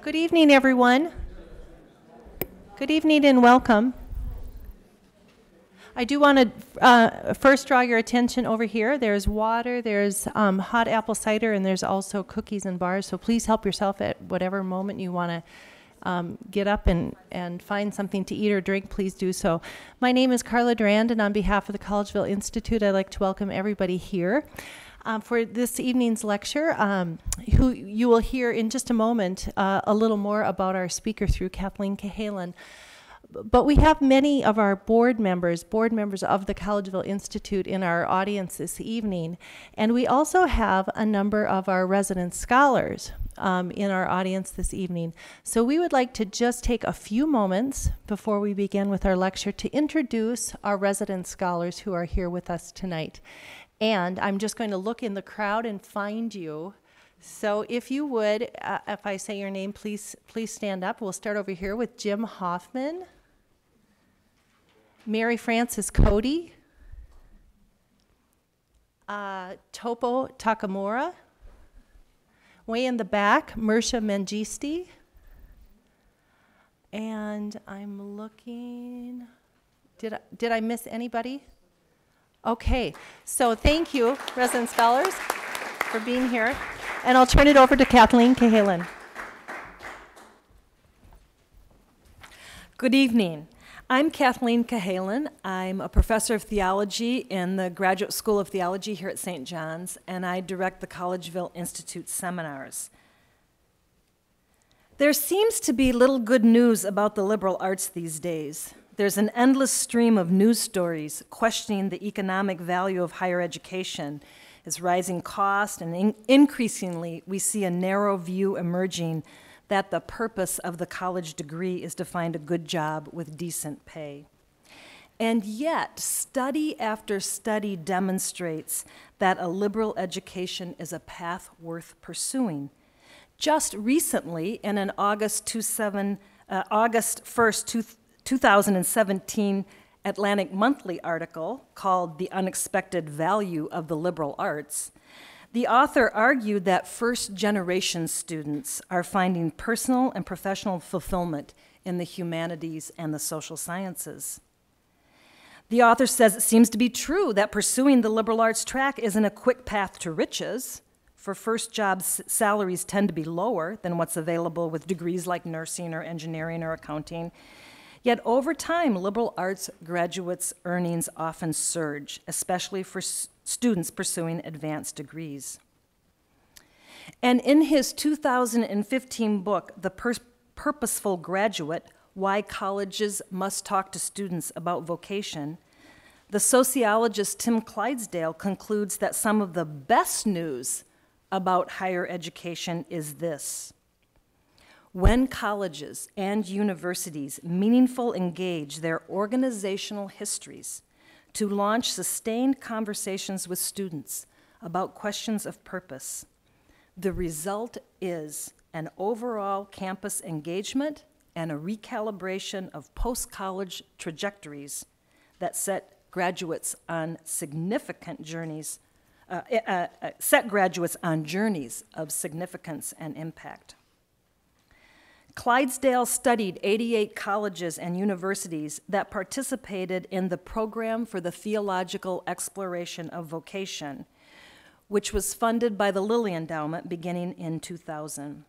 Good evening, everyone. Good evening and welcome. I do want to first draw your attention over here. There's water, there's hot apple cider, and there's also cookies and bars. So please help yourself at whatever moment you want to get up and find something to eat or drink. Please do so. My name is Carla Durand, and on behalf of the Collegeville Institute, I'd like to welcome everybody here. For this evening's lecture, who you will hear in just a moment a little more about our speaker through Kathleen Cahalan. But we have many of our board members of the Collegeville Institute in our audience this evening. And we also have a number of our resident scholars in our audience this evening. So we would like to just take a few moments before we begin with our lecture to introduce our resident scholars who are here with us tonight. And I'm just going to look in the crowd and find you. So if you would, if I say your name, please stand up. We'll start over here with Jim Hoffman, Mary Frances Cody, Topo Takamura, way in the back, Mersha Mengisti, and I'm looking, did I miss anybody? Okay, so thank you, resident scholars, for being here. And I'll turn it over to Kathleen Cahalan. Good evening. I'm Kathleen Cahalan. I'm a professor of theology in the Graduate School of Theology here at St. John's, and I direct the Collegeville Institute seminars. There seems to be little good news about the liberal arts these days. There's an endless stream of news stories questioning the economic value of higher education, its rising cost, and increasingly we see a narrow view emerging that the purpose of the college degree is to find a good job with decent pay. And yet, study after study demonstrates that a liberal education is a path worth pursuing. Just recently, in an August 1st, 2017 Atlantic Monthly article called The Unexpected Value of the Liberal Arts, the author argued that first-generation students are finding personal and professional fulfillment in the humanities and the social sciences. The author says it seems to be true that pursuing the liberal arts track isn't a quick path to riches. For first jobs, salaries tend to be lower than what's available with degrees like nursing or engineering or accounting. Yet over time, liberal arts graduates' earnings often surge, especially for students pursuing advanced degrees. And in his 2015 book, The Purposeful Graduate, Why Colleges Must Talk to Students About Vocation, the sociologist Tim Clydesdale concludes that some of the best news about higher education is this: when colleges and universities meaningfully engage their organizational histories to launch sustained conversations with students about questions of purpose, the result is an overall campus engagement and a recalibration of post-college trajectories that set graduates on journeys of significance and impact. Clydesdale studied 88 colleges and universities that participated in the Program for the Theological Exploration of Vocation, which was funded by the Lilly Endowment beginning in 2000.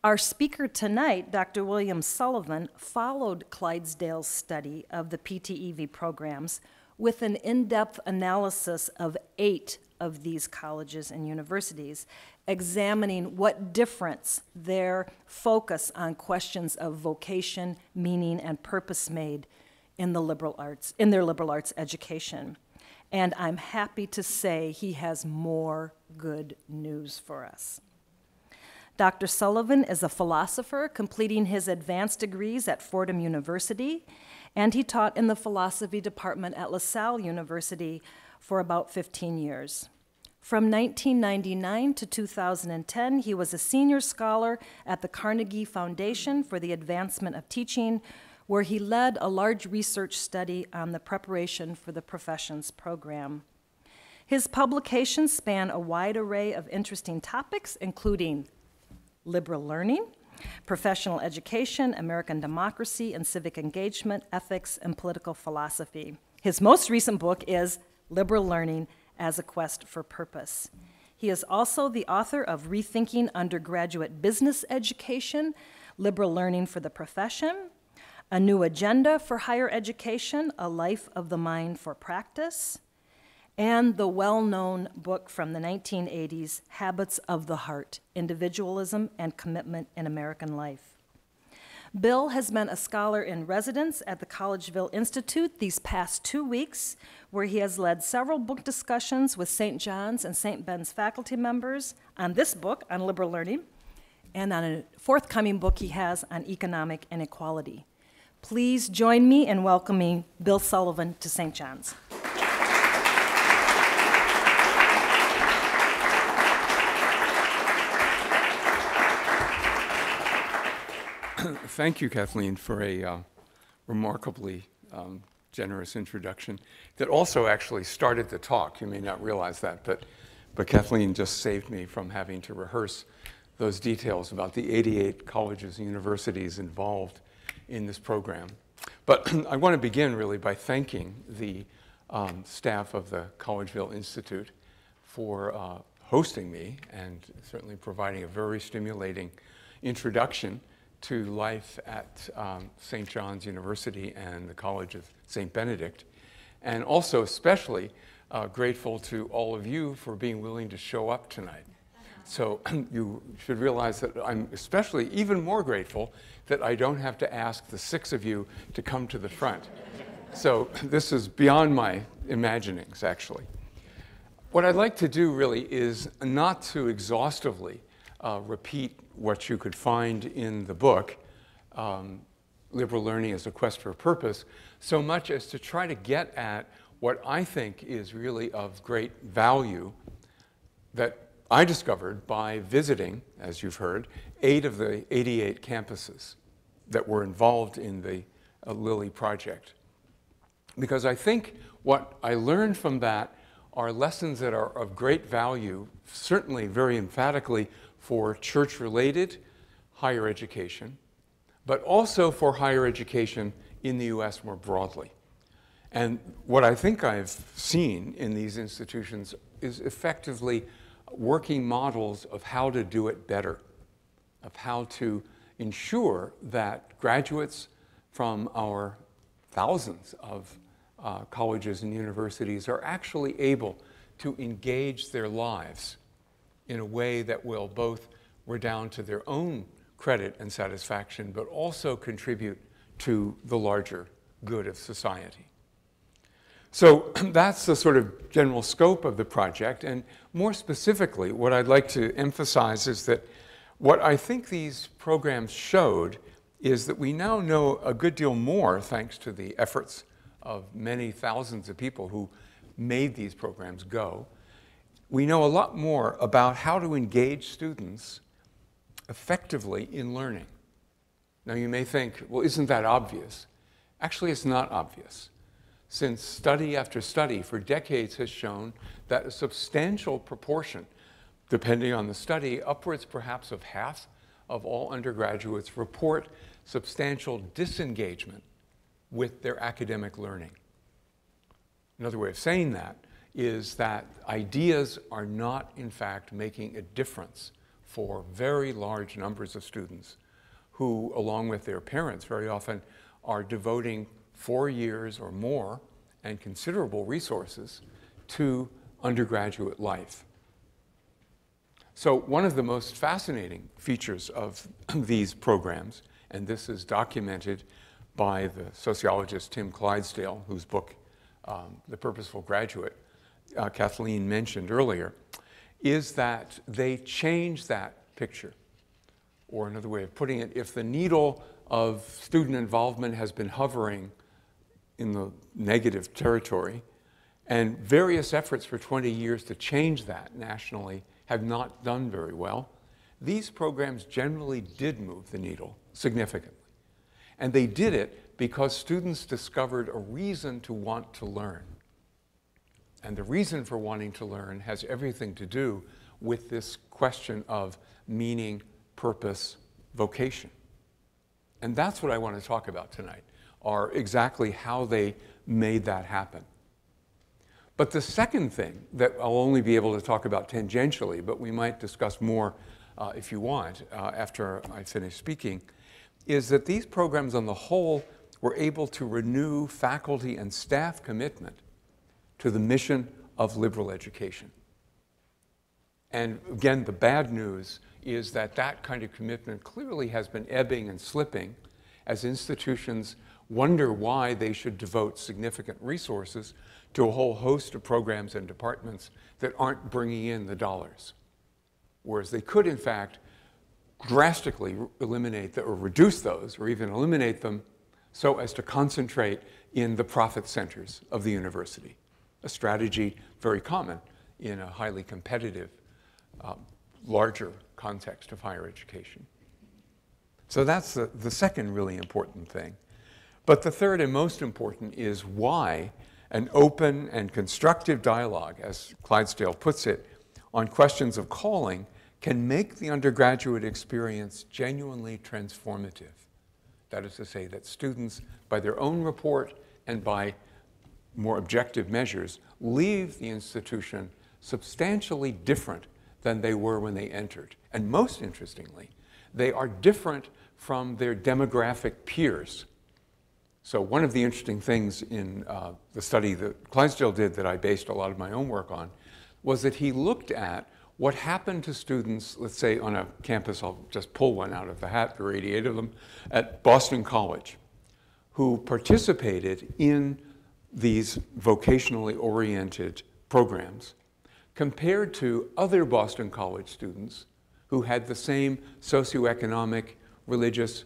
Our speaker tonight, Dr. William Sullivan, followed Clydesdale's study of the PTEV programs with an in-depth analysis of 8 of these colleges and universities, examining what difference their focus on questions of vocation, meaning, and purpose made in their liberal arts education. And I'm happy to say he has more good news for us. Dr. Sullivan is a philosopher completing his advanced degrees at Fordham University, and he taught in the philosophy department at LaSalle University for about 15 years. From 1999 to 2010, he was a senior scholar at the Carnegie Foundation for the Advancement of Teaching, where he led a large research study on the preparation for the professions program. His publications span a wide array of interesting topics, including liberal learning, Professional Education, American Democracy and Civic Engagement, Ethics, and Political Philosophy. His most recent book is Liberal Learning as a Quest for Purpose. He is also the author of Rethinking Undergraduate Business Education, Liberal Learning for the Profession, A New Agenda for Higher Education, A Life of the Mind for Practice, and the well-known book from the 1980s, Habits of the Heart, Individualism and Commitment in American Life. Bill has been a scholar in residence at the Collegeville Institute these past 2 weeks, where he has led several book discussions with St. John's and St. Ben's faculty members on this book on liberal learning, and on a forthcoming book he has on economic inequality. Please join me in welcoming Bill Sullivan to St. John's. Thank you, Kathleen, for a remarkably generous introduction that also actually started the talk. You may not realize that, but Kathleen just saved me from having to rehearse those details about the 88 colleges and universities involved in this program. But I want to begin really by thanking the staff of the Collegeville Institute for hosting me and certainly providing a very stimulating introduction to life at St. John's University and the College of St. Benedict, and also especially grateful to all of you for being willing to show up tonight. So you should realize that I'm especially even more grateful that I don't have to ask the 6 of you to come to the front. So this is beyond my imaginings, actually. What I'd like to do really is not to exhaustively repeat what you could find in the book, Liberal Learning as a Quest for Purpose, so much as to try to get at what I think is really of great value that I discovered by visiting, as you've heard, 8 of the 88 campuses that were involved in the Lilly project. Because I think what I learned from that are lessons that are of great value, certainly very emphatically for church-related higher education, but also for higher education in the US more broadly. And what I think I've seen in these institutions is effectively working models of how to do it better, of how to ensure that graduates from our thousands of colleges and universities are actually able to engage their lives in a way that will both redound to their own credit and satisfaction, but also contribute to the larger good of society. So that's the sort of general scope of the project, and more specifically, what I'd like to emphasize is that what I think these programs showed is that we now know a good deal more, thanks to the efforts of many thousands of people who made these programs go. We know a lot more about how to engage students effectively in learning. Now you may think, well, isn't that obvious? Actually, it's not obvious, since study after study for decades has shown that a substantial proportion, depending on the study, upwards perhaps of half of all undergraduates report substantial disengagement with their academic learning. Another way of saying that is that ideas are not, in fact, making a difference for very large numbers of students who, along with their parents, very often are devoting 4 years or more and considerable resources to undergraduate life. So one of the most fascinating features of these programs, and this is documented by the sociologist Tim Clydesdale, whose book, The Purposeful Graduate, Kathleen mentioned earlier, is that they change that picture. Or another way of putting it, if the needle of student involvement has been hovering in the negative territory, and various efforts for 20 years to change that nationally have not done very well, these programs generally did move the needle significantly. And they did it because students discovered a reason to want to learn. And the reason for wanting to learn has everything to do with this question of meaning, purpose, vocation. And that's what I want to talk about tonight, are exactly how they made that happen. But the second thing that I'll only be able to talk about tangentially, but we might discuss more if you want after I finish speaking, is that these programs on the whole were able to renew faculty and staff commitment to the mission of liberal education. And again, the bad news is that that kind of commitment clearly has been ebbing and slipping as institutions wonder why they should devote significant resources to a whole host of programs and departments that aren't bringing in the dollars. Whereas they could, in fact, drastically eliminate or reduce those, or even eliminate them, so as to concentrate in the profit centers of the university, a strategy very common in a highly competitive, larger context of higher education. So that's the second really important thing. But the third and most important is why an open and constructive dialogue, as Clydesdale puts it, on questions of calling can make the undergraduate experience genuinely transformative. That is to say that students, by their own report and by more objective measures, leave the institution substantially different than they were when they entered. And most interestingly, they are different from their demographic peers. So one of the interesting things in the study that Clydesdale did that I based a lot of my own work on was that he looked at what happened to students, let's say on a campus, I'll just pull one out of the hat, there were 88 of them, at Boston College, who participated in these vocationally oriented programs compared to other Boston College students who had the same socioeconomic, religious,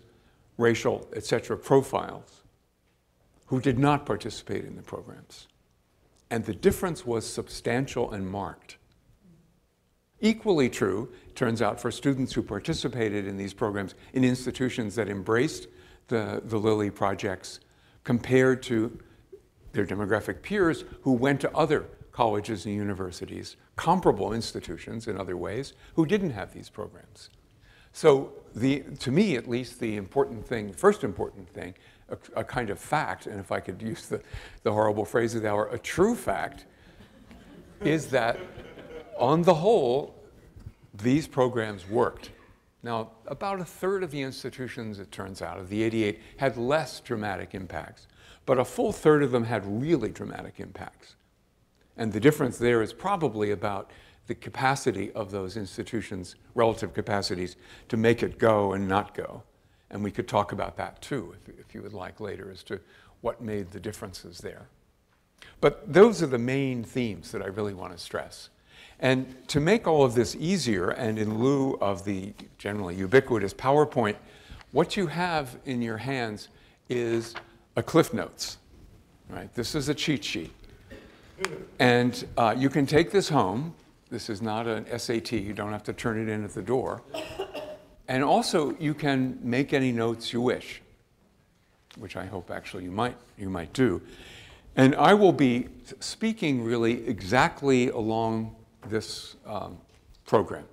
racial, etc. profiles, who did not participate in the programs. And the difference was substantial and marked. Equally true, turns out, for students who participated in these programs in institutions that embraced the Lilly projects compared to their demographic peers who went to other colleges and universities, comparable institutions in other ways, who didn't have these programs. So to me, at least, the important thing, first important thing, a kind of fact, and if I could use the horrible phrase of the hour, a true fact, is that on the whole, these programs worked. Now, about a third of the institutions, it turns out, of the 88 had less dramatic impacts, but a full third of them had really dramatic impacts. And the difference there is probably about the capacity of those institutions, relative capacities, to make it go and not go. And we could talk about that too, if you would like later, as to what made the differences there. But those are the main themes that I really want to stress. And to make all of this easier, and in lieu of the generally ubiquitous PowerPoint, what you have in your hands is a Cliff Notes, right? This is a cheat sheet. And you can take this home. This is not an SAT. You don't have to turn it in at the door. And also, you can make any notes you wish, which I hope actually you might do. And I will be speaking really exactly along this program.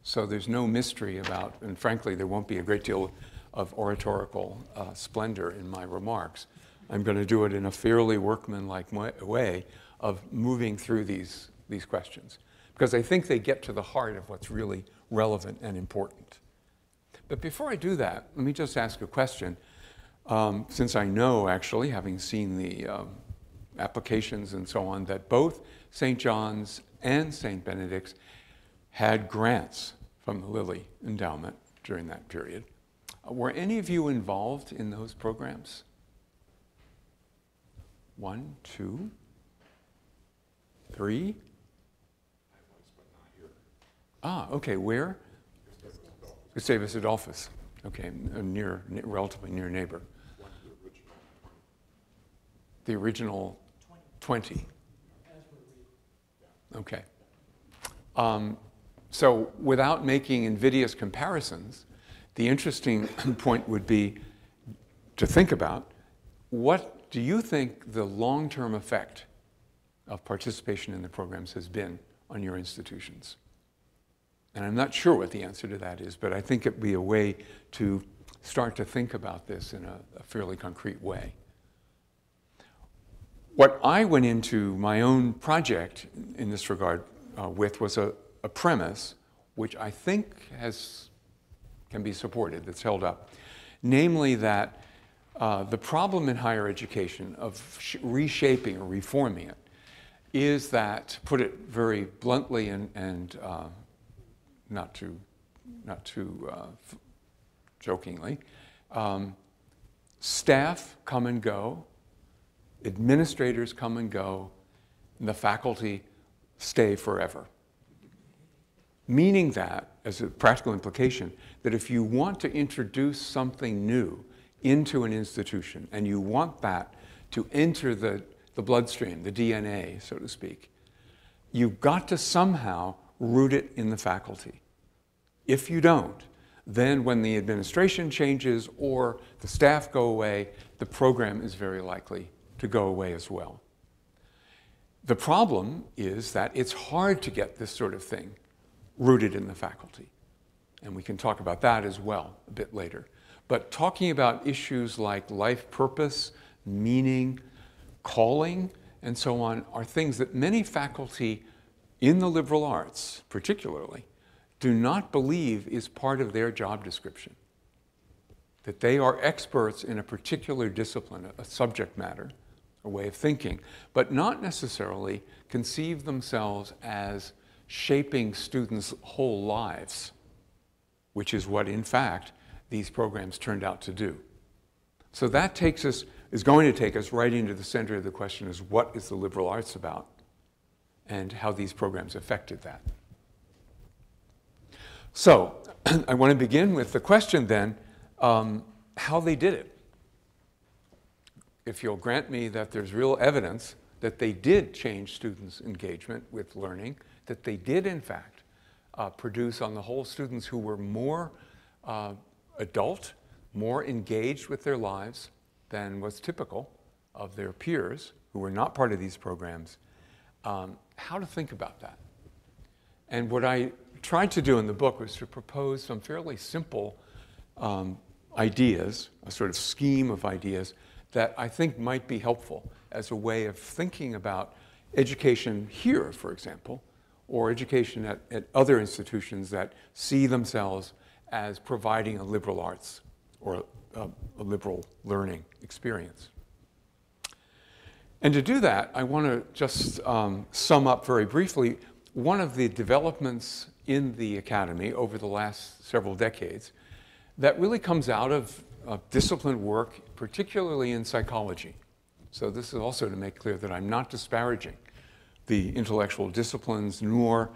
So there's no mystery about, and frankly, there won't be a great deal of oratorical splendor in my remarks. I'm going to do it in a fairly workmanlike way of moving through these questions, because I think they get to the heart of what's really relevant and important. But before I do that, let me just ask a question. Since I know, actually, having seen the applications and so on, that both St. John's and St. Benedict's had grants from the Lilly Endowment during that period. Were any of you involved in those programs? 1, 2, 3? Ah, okay, where? Gustavus Adolphus. Okay, relatively near neighbor. The original 20. Okay. So without making invidious comparisons, the interesting point would be to think about, what do you think the long-term effect of participation in the programs has been on your institutions? And I'm not sure what the answer to that is, but I think it'd be a way to start to think about this in a fairly concrete way. What I went into my own project in this regard with was a premise which I think can be supported, that's held up. Namely that the problem in higher education of reshaping or reforming it is that, to put it very bluntly and not too jokingly, staff come and go, administrators come and go, and the faculty stay forever. Meaning that, as a practical implication, that if you want to introduce something new into an institution, and you want that to enter the bloodstream, the DNA, so to speak, you've got to somehow root it in the faculty. If you don't, then when the administration changes or the staff go away, the program is very likely to go away as well. The problem is that it's hard to get this sort of thing rooted in the faculty. And we can talk about that as well a bit later. But talking about issues like life purpose, meaning, calling, and so on are things that many faculty in the liberal arts, particularly, do not believe is part of their job description. That they are experts in a particular discipline, a subject matter, a way of thinking, but not necessarily conceive themselves as shaping students' whole lives, which is what, in fact, these programs turned out to do. So that is going to take us right into the center of the question is what is the liberal arts about and how these programs affected that. So I want to begin with the question then, how they did it. If you'll grant me that there's real evidence that they did change students' engagement with learning, that they did in fact produce on the whole students who were more adult, more engaged with their lives than was typical of their peers who were not part of these programs, how to think about that. And what I tried to do in the book was to propose some fairly simple ideas, a sort of scheme of ideas that I think might be helpful as a way of thinking about education here, for example, or education at other institutions that see themselves as providing a liberal arts or a liberal learning experience. And to do that, I want to just sum up very briefly one of the developments in the academy over the last several decades that really comes out of disciplined work, particularly in psychology. So this is also to make clear that I'm not disparaging the intellectual disciplines nor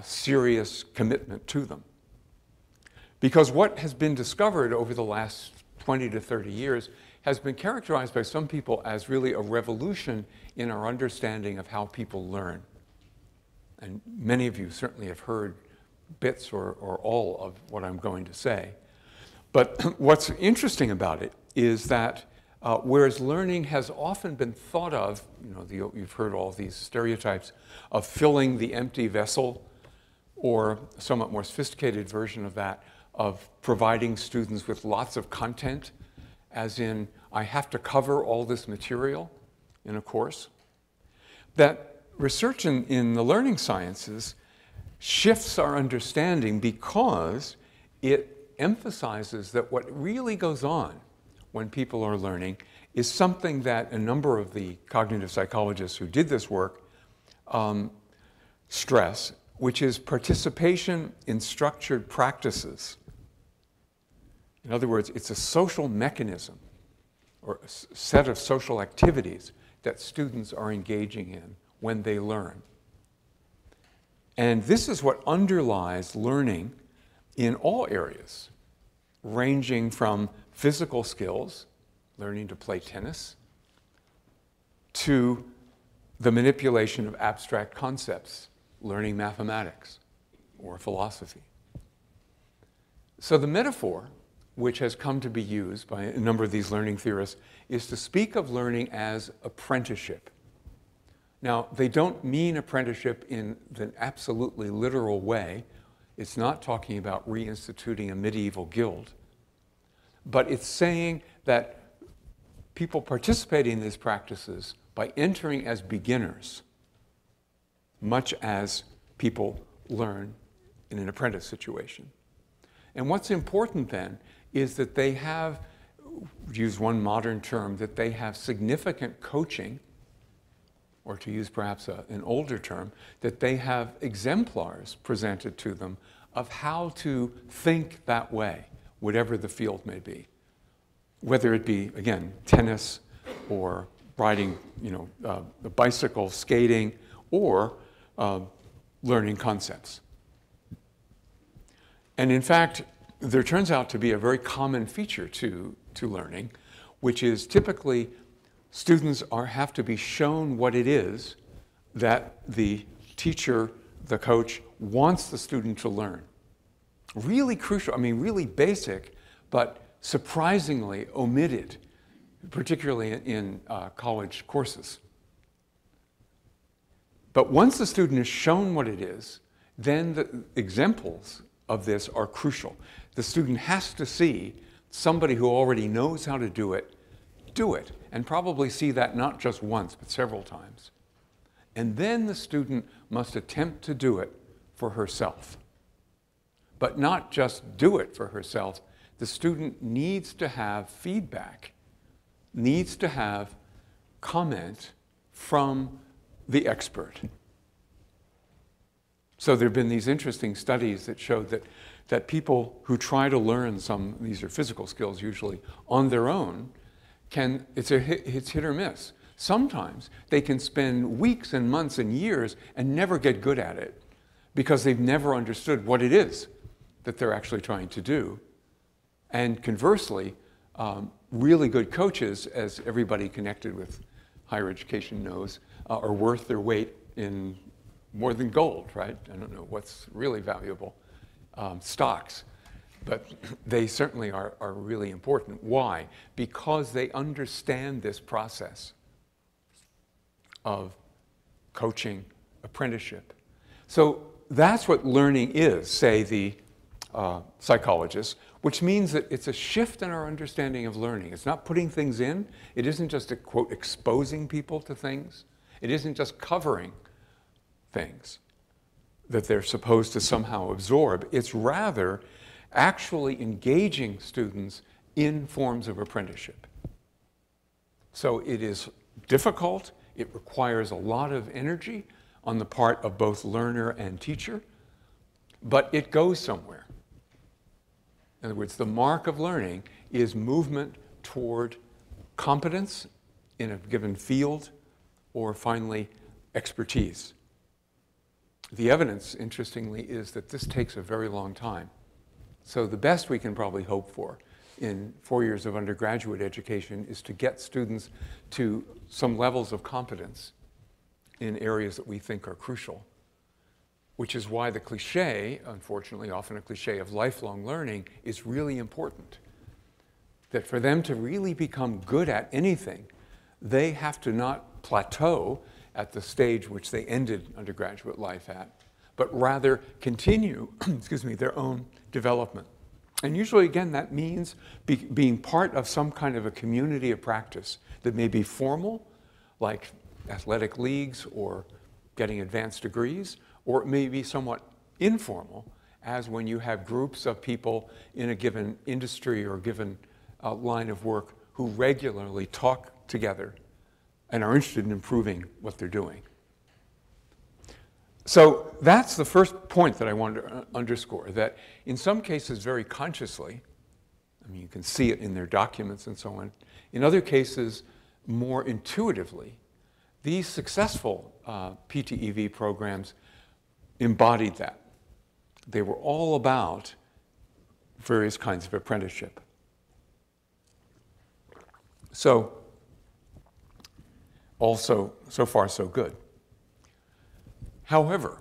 serious commitment to them. Because what has been discovered over the last 20 to 30 years has been characterized by some people as really a revolution in our understanding of how people learn. And many of you certainly have heard bits or all of what I'm going to say. But what's interesting about it is that whereas learning has often been thought of, you've heard all these stereotypes of filling the empty vessel, or a somewhat more sophisticated version of that, of providing students with lots of content, as in, I have to cover all this material in a course. That research in the learning sciences shifts our understanding because it emphasizes that what really goes on when people are learning is something that a number of the cognitive psychologists who did this work stress, which is participation in structured practices. In other words, it's a social mechanism or a set of social activities that students are engaging in when they learn. And this is what underlies learning in all areas, ranging from physical skills, learning to play tennis, to the manipulation of abstract concepts, learning mathematics or philosophy. So the metaphor, which has come to be used by a number of these learning theorists, is to speak of learning as apprenticeship. Now, they don't mean apprenticeship in the absolutely literal way, It's not talking about reinstituting a medieval guild. But it's saying that people participating in these practices by entering as beginners, much as people learn in an apprentice situation. And what's important then is that they have, to use one modern term, that they have significant coaching, or to use perhaps an older term, that they have exemplars presented to them of how to think that way, whatever the field may be. Whether it be, again, tennis or riding, a bicycle, skating, or learning concepts. And in fact, there turns out to be a very common feature to learning, which is typically students have to be shown what it is that the teacher, the coach, wants the student to learn. Really crucial, really basic, but surprisingly omitted, particularly in college courses. But once the student is shown what it is, then the examples of this are crucial. The student has to see somebody who already knows how to do it, and probably see that not just once, but several times. And then the student must attempt to do it for herself. But not just do it for herself, the student needs to have feedback, needs to have comment from the expert. So there have been these interesting studies that showed that people who try to learn these are physical skills usually, on their own, it's hit or miss. Sometimes they can spend weeks and months and years and never get good at it because they've never understood what it is that they're actually trying to do. And conversely, really good coaches, as everybody connected with higher education knows, are worth their weight in more than gold, right? I don't know what's really valuable, stocks. But they certainly are really important. Why? Because they understand this process of coaching, apprenticeship. So that's what learning is, say the psychologists, which means that it's a shift in our understanding of learning. It's not putting things in. It isn't just, quote, exposing people to things. It isn't just covering things that they're supposed to somehow absorb. It's rather actually engaging students in forms of apprenticeship. So it is difficult. It requires a lot of energy on the part of both learner and teacher, but it goes somewhere. In other words, the mark of learning is movement toward competence in a given field, or finally, expertise. The evidence, interestingly, is that this takes a very long time. So the best we can probably hope for in 4 years of undergraduate education is to get students to some levels of competence in areas that we think are crucial, which is why the cliche, unfortunately, often a cliche of lifelong learning, is really important. That for them to really become good at anything, they have to not plateau at the stage which they ended undergraduate life at, but rather continue, their own development. And usually, again, that means being part of some kind of a community of practice that may be formal, like athletic leagues or getting advanced degrees, or it may be somewhat informal, as when you have groups of people in a given industry or given line of work who regularly talk together and are interested in improving what they're doing. So that's the first point that I want to underscore, that in some cases very consciously, you can see it in their documents and so on. In other cases, more intuitively, these successful PTEV programs embodied that. They were all about various kinds of apprenticeship. So, also, so far so good. However,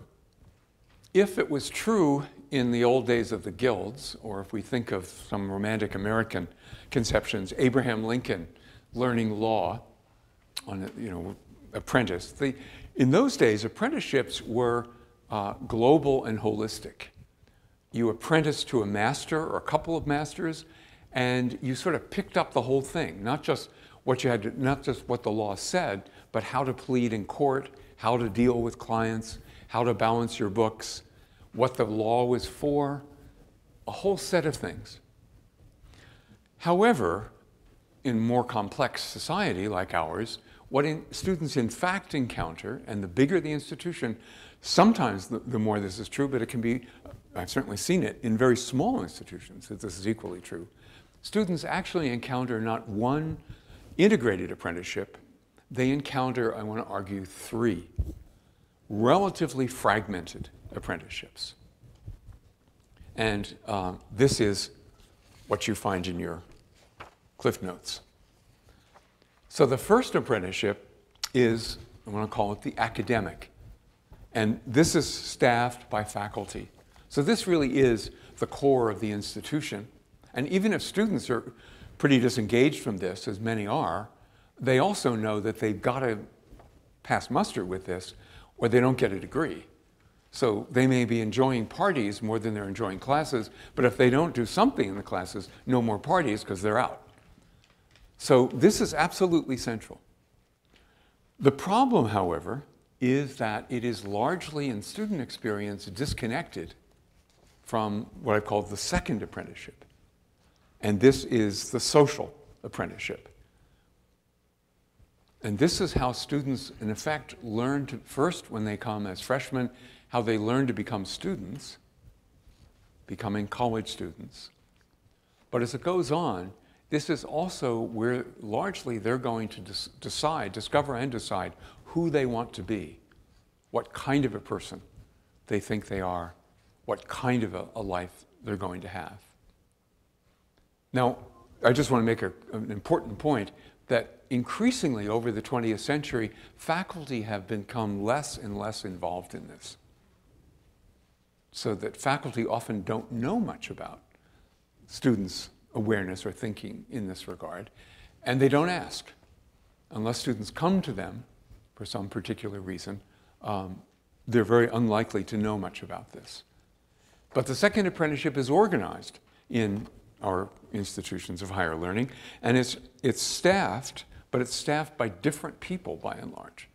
if it was true in the old days of the guilds, or if we think of some romantic American conceptions, Abraham Lincoln learning law on apprentice, in those days apprenticeships were global and holistic. you apprenticed to a master or a couple of masters, and you sort of picked up the whole thing, not just what you had to, not just what the law said, but how to plead in court, how to deal with clients, how to balance your books, what the law was for, a whole set of things. However, in more complex society like ours, what students in fact encounter, and the bigger the institution, sometimes the more this is true, but it can be, I've certainly seen it in very small institutions that this is equally true. Students actually encounter not one integrated apprenticeship, they encounter, I want to argue, 3 relatively fragmented apprenticeships. And this is what you find in your Cliff Notes. So the first apprenticeship is, I want to call it the academic. And this is staffed by faculty. So this really is the core of the institution. And even if students are pretty disengaged from this, as many are, they also know that they've got to pass muster with this or they don't get a degree. So they may be enjoying parties more than they're enjoying classes, but if they don't do something in the classes, no more parties because they're out. So this is absolutely central. The problem, however, is that it is largely in student experience disconnected from what I call the second apprenticeship. And this is the social apprenticeship. And this is how students, in effect, learn to, first when they come as freshmen, how they learn to become students, becoming college students. But as it goes on, this is also where largely they're going to discover and decide who they want to be, what kind of a person they think they are, what kind of a life they're going to have. Now, I just want to make an important point that increasingly over the 20th century, faculty have become less and less involved in this. So that faculty often don't know much about students' awareness or thinking in this regard, and they don't ask. Unless students come to them for some particular reason, they're very unlikely to know much about this. But the second apprenticeship is organized in our institutions of higher learning, and it's staffed, but it's staffed by different people by and large.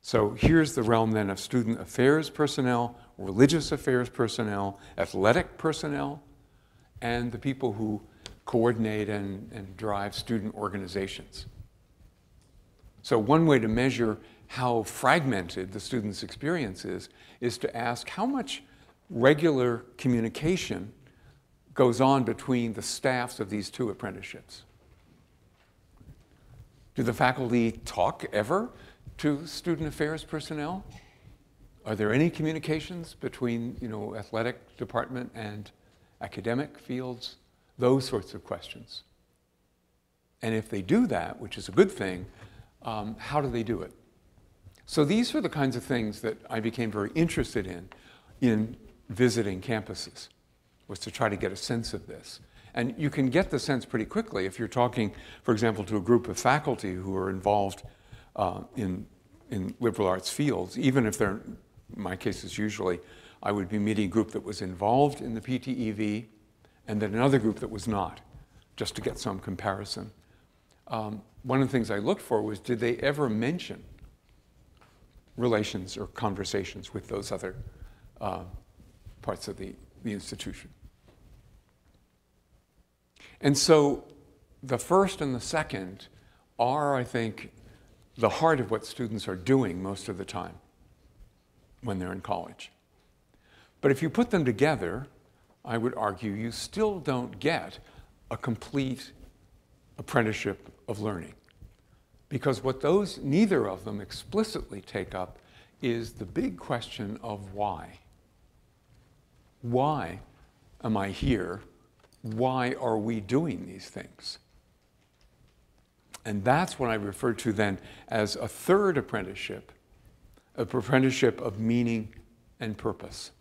So here's the realm then of student affairs personnel, religious affairs personnel, athletic personnel, and the people who coordinate and drive student organizations. So one way to measure how fragmented the student's experience is to ask how much regular communication goes on between the staffs of these 2 apprenticeships. Do the faculty talk ever to student affairs personnel? Are there any communications between, athletic department and academic fields? Those sorts of questions. And if they do that, which is a good thing, how do they do it? So these are the kinds of things that I became very interested in visiting campuses, was to try to get a sense of this. And you can get the sense pretty quickly if you're talking, for example, to a group of faculty who are involved in liberal arts fields, even if they're, in my case is usually, I would be meeting a group that was involved in the PTEV and then another group that was not, just to get some comparison. One of the things I looked for was, did they ever mention relations or conversations with those other parts of the institution? And so the first and the second are, I think, the heart of what students are doing most of the time when they're in college. But if you put them together, I would argue you still don't get a complete apprenticeship of learning. Because what neither of them explicitly take up is the big question of why. Why am I here? Why are we doing these things? And that's what I refer to then as a third apprenticeship, an apprenticeship of meaning and purpose.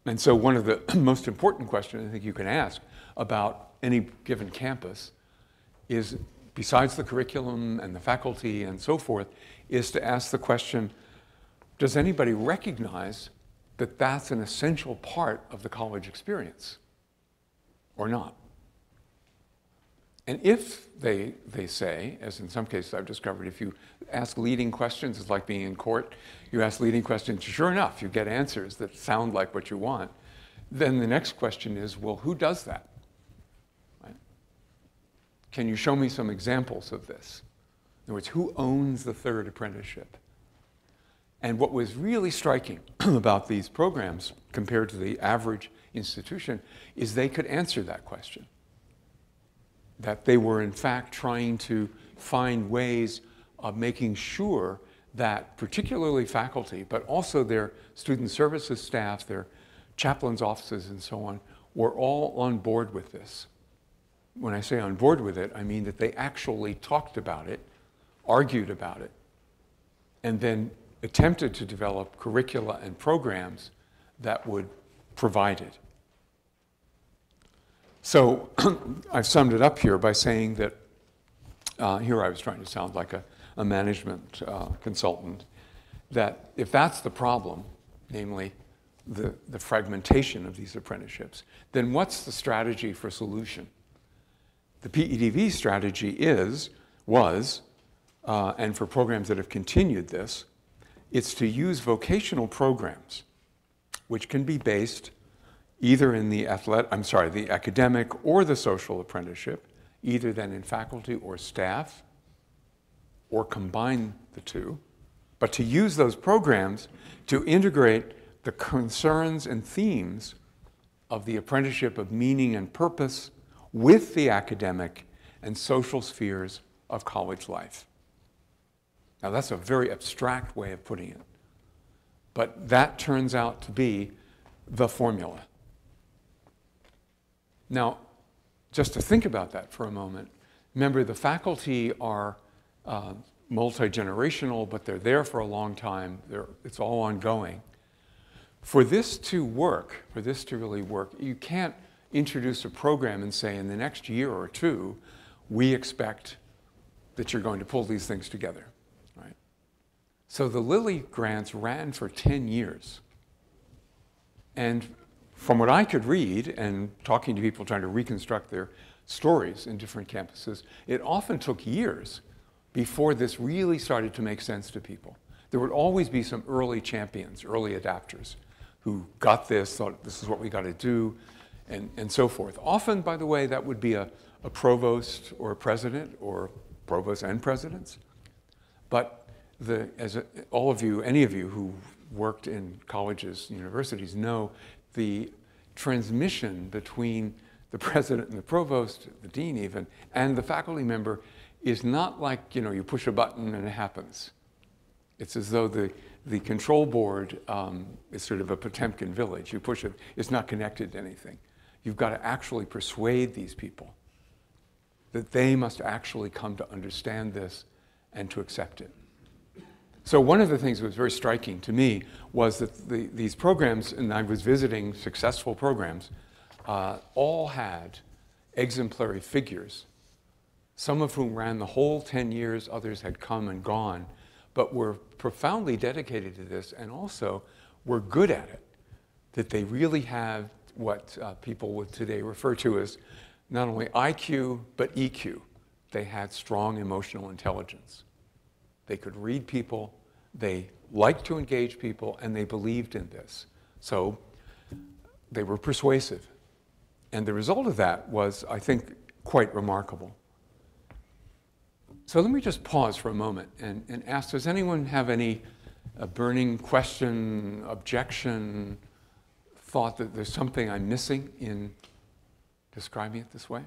And so one of the most important questions I think you can ask about any given campus is, besides the curriculum and the faculty and so forth, is to ask the question, does anybody recognize that that's an essential part of the college experience or not. And if they say, as in some cases I've discovered, if you ask leading questions, it's like being in court, you ask leading questions, sure enough, you get answers that sound like what you want, then the next question is, well, who does that? Right? Can you show me some examples of this? In other words, who owns the third apprenticeship? And what was really striking about these programs compared to the average institution is they could answer that question. That they were in fact trying to find ways of making sure that particularly faculty, but also their student services staff, their chaplains' offices and so on, were all on board with this. When I say on board with it, I mean that they actually talked about it, argued about it, and then attempted to develop curricula and programs that would provide it. So I've summed it up here by saying that, here I was trying to sound like a management consultant, that if that's the problem, namely the fragmentation of these apprenticeships, then what's the strategy for solution? The PEDV strategy was, and for programs that have continued this, it's to use vocational programs, which can be based either in the academic or the social apprenticeship, either then in faculty or staff, or combine the two, but to use those programs to integrate the concerns and themes of the apprenticeship of meaning and purpose with the academic and social spheres of college life. Now that's a very abstract way of putting it, but that turns out to be the formula. Now, just to think about that for a moment, remember the faculty are multi-generational, but they're there for a long time. It's all ongoing. For this to work, for this to really work, you can't introduce a program and say in the next year or two, we expect that you're going to pull these things together, right? So the Lilly grants ran for 10 years. And from what I could read and talking to people trying to reconstruct their stories in different campuses, it often took years before this really started to make sense to people. There would always be some early champions, early adapters, who got this, thought this is what we got to do, and so forth. Often, by the way, that would be a provost or a president, or provosts and presidents. But all of you, any of you who worked in colleges, universities, know the transmission between the president and the provost, the dean even, and the faculty member is not like, you push a button and it happens. It's as though the control board is sort of a Potemkin village. You push it, it's not connected to anything. You've got to actually persuade these people that they must actually come to understand this and to accept it. So one of the things that was very striking to me was that these programs, and I was visiting successful programs, all had exemplary figures, some of whom ran the whole 10 years, others had come and gone, but were profoundly dedicated to this and also were good at it, that they really have what people would today refer to as not only IQ, but EQ. They had strong emotional intelligence. They could read people, they liked to engage people, and they believed in this. So they were persuasive. And the result of that was, I think, quite remarkable. So let me just pause for a moment and ask, does anyone have any burning question, objection, thought that there's something I'm missing in describing it this way?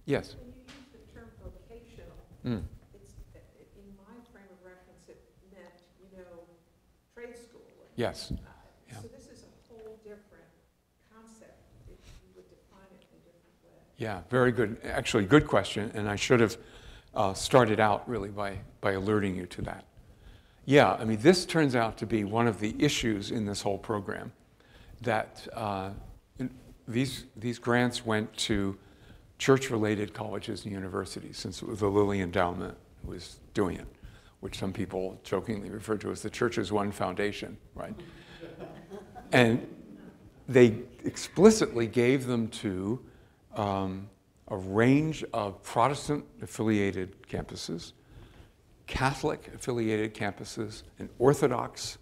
Yes? When you use the term vocational, it's, in my frame of reference, it meant, trade school. Yes. Yeah. So this is a whole different concept if you would define it in a different way. Yeah, very good. Actually, good question, and I should have started out really by alerting you to that. Yeah, I mean, this turns out to be one of the issues in this whole program, that these grants went to church-related colleges and universities, since it was the Lilly Endowment who was doing it, which some people jokingly refer to as the Church's One Foundation, right? And they explicitly gave them to a range of Protestant-affiliated campuses, Catholic-affiliated campuses, an Orthodox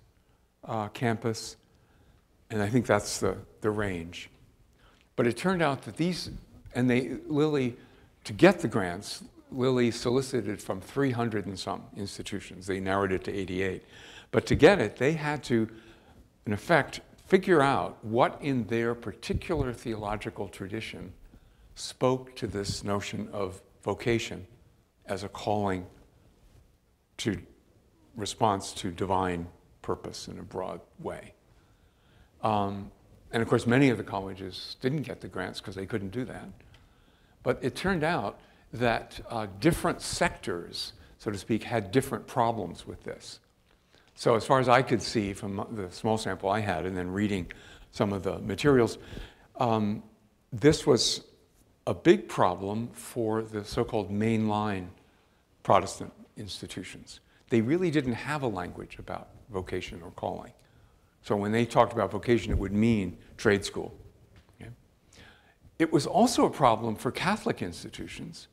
campus, and I think that's the range. But it turned out that these, and Lilly, to get the grants, Lilly solicited from 300 and some institutions. They narrowed it to 88. But to get it, they had to, in effect, figure out what in their particular theological tradition spoke to this notion of vocation as a calling to response to divine purpose in a broad way. And of course, many of the colleges didn't get the grants because they couldn't do that. But it turned out that different sectors, so to speak, had different problems with this. So as far as I could see from the small sample I had and then reading some of the materials, this was a big problem for the so-called mainline Protestant institutions. They really didn't have a language about vocation or calling. So when they talked about vocation, it would mean trade school. Okay? It was also a problem for Catholic institutions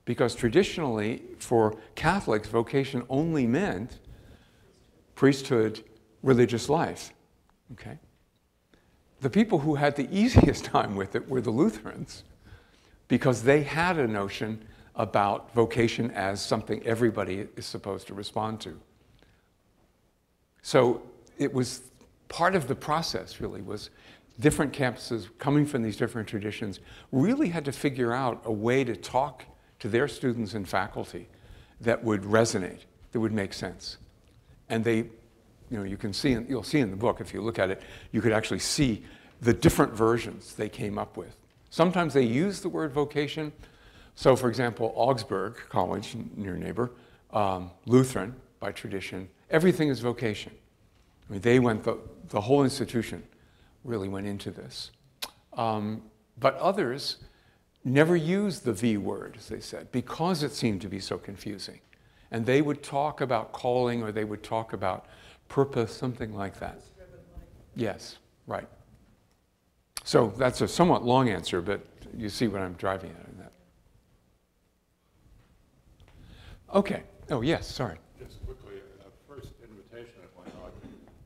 because traditionally for Catholics, vocation only meant priesthood, religious life. Okay? The people who had the easiest time with it were the Lutherans because they had a notion about vocation as something everybody is supposed to respond to. So it was part of the process, really, was different campuses coming from these different traditions really had to figure out a way to talk to their students and faculty that would resonate, that would make sense. And they, you can see, you'll see in the book, if you look at it, you could actually see the different versions they came up with. Sometimes they used the word vocation. So, for example, Augsburg College, near neighbor, Lutheran by tradition, everything is vocation. I mean, they went, the whole institution really went into this. But others never used the V word, as they said, because it seemed to be so confusing. And they would talk about calling or they would talk about purpose, something like that. Yes, right. So that's a somewhat long answer, but you see what I'm driving at in that. Okay. Oh, yes, sorry. Just quickly, the first invitation that went out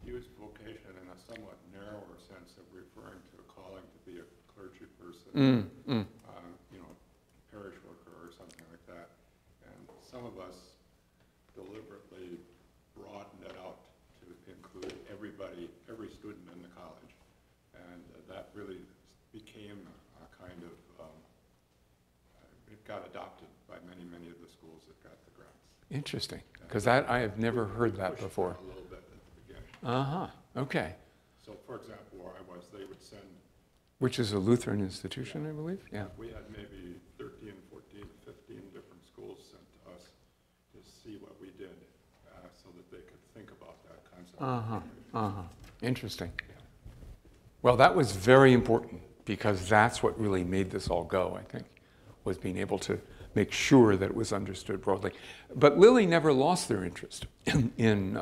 used vocation in a somewhat narrower sense of referring to a calling to be a clergy person, parish worker or something like that. And some of us deliberately broadened it out to include everybody, every student in the college. And that really became a kind of, it got adopted by many, many of the schools that got the grants. Interesting, because I have never heard that before. A little bit at the beginning. Okay. So, for example, where I was, they would send. Which is a Lutheran institution, I believe? Yeah. We had maybe 13, 14, 15 different schools sent to us to see what we did so that they could think about that concept. Interesting. Well, that was very important because that's what really made this all go, I think, was being able to make sure that it was understood broadly. But Lilly never lost their interest in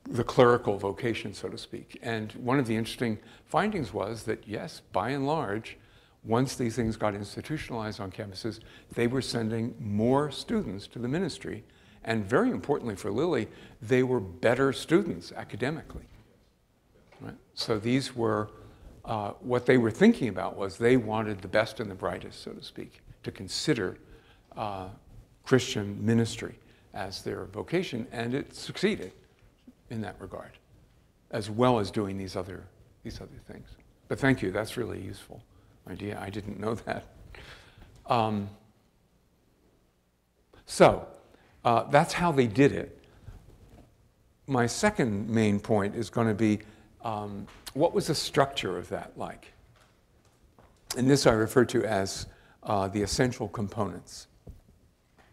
the clerical vocation, so to speak. And one of the interesting findings was that, yes, by and large, once these things got institutionalized on campuses, they were sending more students to the ministry. And very importantly for Lilly, they were better students academically. Right? So these were, what they were thinking about was they wanted the best and the brightest, so to speak, to consider Christian ministry as their vocation, and it succeeded in that regard, as well as doing these other things. But thank you, that's really a useful idea. I didn't know that. So that's how they did it. My second main point is going to be what was the structure of that like? And this I refer to as the essential components.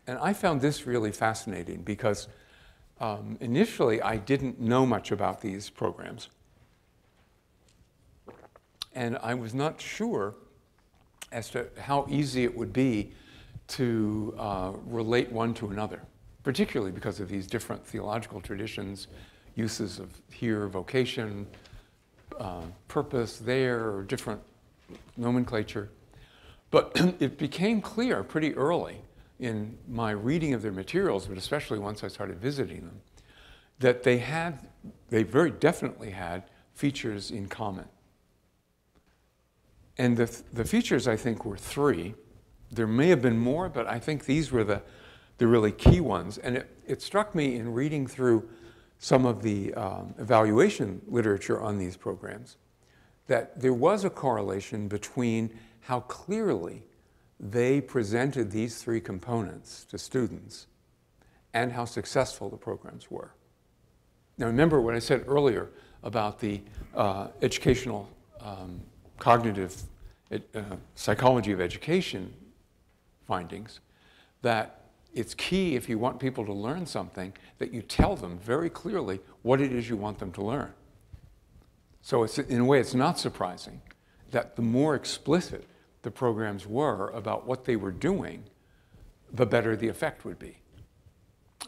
And I found this really fascinating because initially I didn't know much about these programs. And I was not sure as to how easy it would be to relate one to another, particularly because of these different theological traditions, uses of here, vocation, purpose there, or different nomenclature. But it became clear pretty early in my reading of their materials, but especially once I started visiting them, that they very definitely had features in common. And the features, I think, were three. There may have been more, but I think these were the really key ones. And it struck me in reading through some of the evaluation literature on these programs that there was a correlation between how clearly they presented these three components to students and how successful the programs were. Now remember what I said earlier about the educational cognitive psychology of education findings, that it's key if you want people to learn something that you tell them very clearly what it is you want them to learn. So it's, in a way, it's not surprising that the more explicit the programs were about what they were doing, the better the effect would be.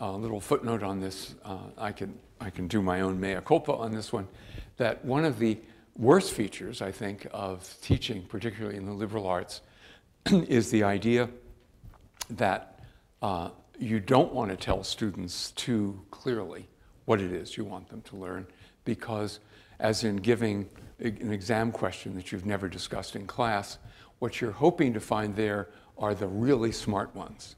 A little footnote on this, I can do my own mea culpa on this one, that one of the worst features, I think, of teaching, particularly in the liberal arts, is the idea that you don't want to tell students too clearly what it is you want them to learn, because as in giving an exam question that you've never discussed in class, what you're hoping to find there are the really smart ones.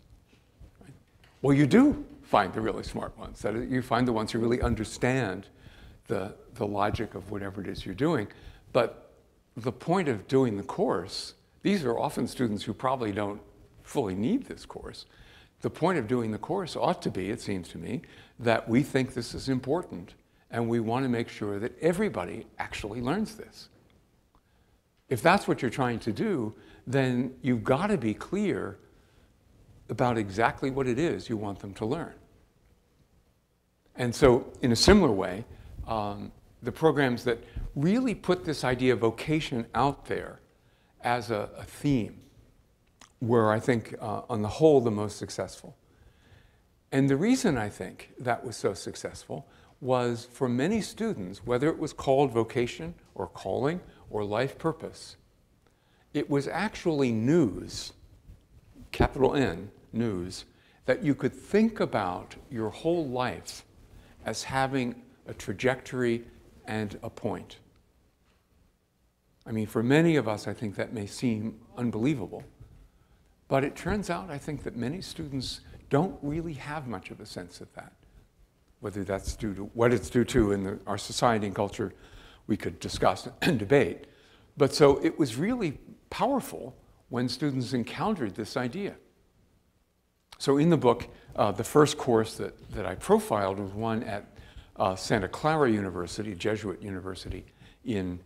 Right? Well, you do find the really smart ones. That is, you find the ones who really understand the logic of whatever it is you're doing. But the point of doing the course, these are often students who probably don't fully need this course. The point of doing the course ought to be, it seems to me, that we think this is important and we want to make sure that everybody actually learns this. If that's what you're trying to do, then you've got to be clear about exactly what it is you want them to learn. And so, in a similar way, the programs that really put this idea of vocation out there as a theme were, I think, on the whole, the most successful. And the reason I think that was so successful was for many students, whether it was called vocation or calling or life purpose, it was actually news, capital N, news, that you could think about your whole life as having a trajectory and a point. I mean, for many of us, I think that may seem unbelievable, but it turns out, I think, that many students don't really have much of a sense of that. Whether that's due to what it's due to in our society and culture, we could discuss and debate. But so it was really powerful when students encountered this idea. So in the book, the first course that I profiled was one at Santa Clara University, Jesuit University in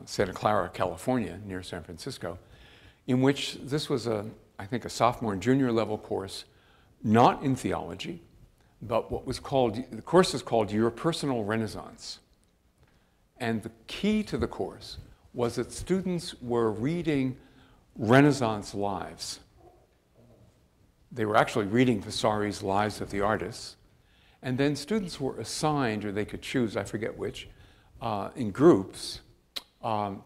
Santa Clara, California, near San Francisco, in which this was, I think, a sophomore and junior level course, not in theology, but what was called, the course is called Your Personal Renaissance. And the key to the course was that students were reading Renaissance lives. They were actually reading Vasari's Lives of the Artists. And then students were assigned, or they could choose, I forget which, in groups,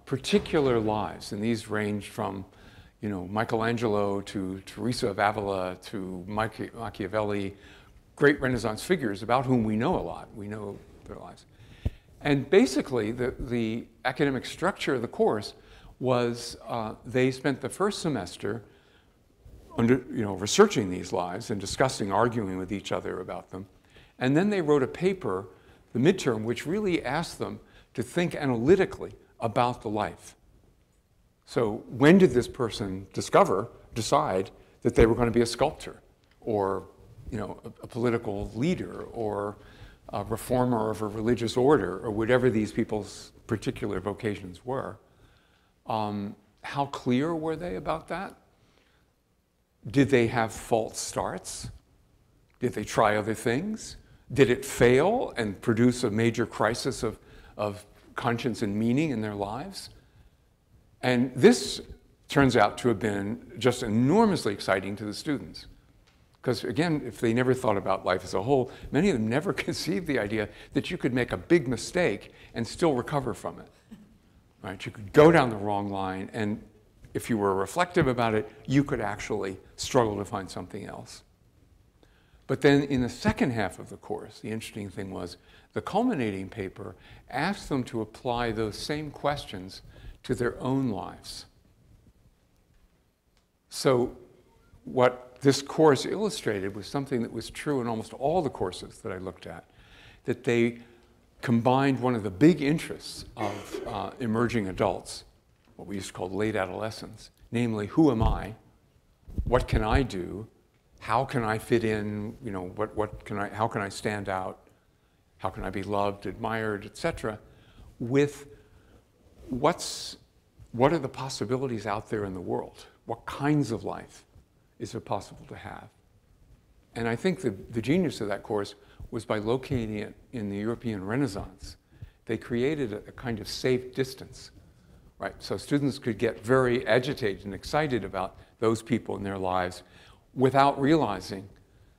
particular lives. And these ranged from, you know, Michelangelo to Teresa of Avila to Machiavelli, great Renaissance figures about whom we know a lot. We know their lives. And basically, the academic structure of the course was they spent the first semester researching these lives and discussing, arguing with each other about them. And then they wrote a paper, the midterm, which really asked them to think analytically about the life. So when did this person decide that they were going to be a sculptor, or a political leader, or a reformer of a religious order, or whatever these people's particular vocations were? How clear were they about that? Did they have false starts? Did they try other things? Did it fail and produce a major crisis of conscience and meaning in their lives? And this turns out to have been just enormously exciting to the students, Because again, if they never thought about life as a whole, many of them never conceived the idea that you could make a big mistake and still recover from it. Right? You could go down the wrong line, and if you were reflective about it, you could actually struggle to find something else. But then in the second half of the course, the interesting thing was the culminating paper asked them to apply those same questions to their own lives. So what this course illustrated was something that was true in almost all the courses that I looked at, that they combined one of the big interests of emerging adults, what we used to call late adolescence, namely, who am I? What can I do? How can I fit in? You know, how can I stand out? How can I be loved, admired, etc.? With what are the possibilities out there in the world? What kinds of life is it possible to have? And I think the genius of that course was by locating it in the European Renaissance. They created a kind of safe distance, right? So students could get very agitated and excited about those people in their lives without realizing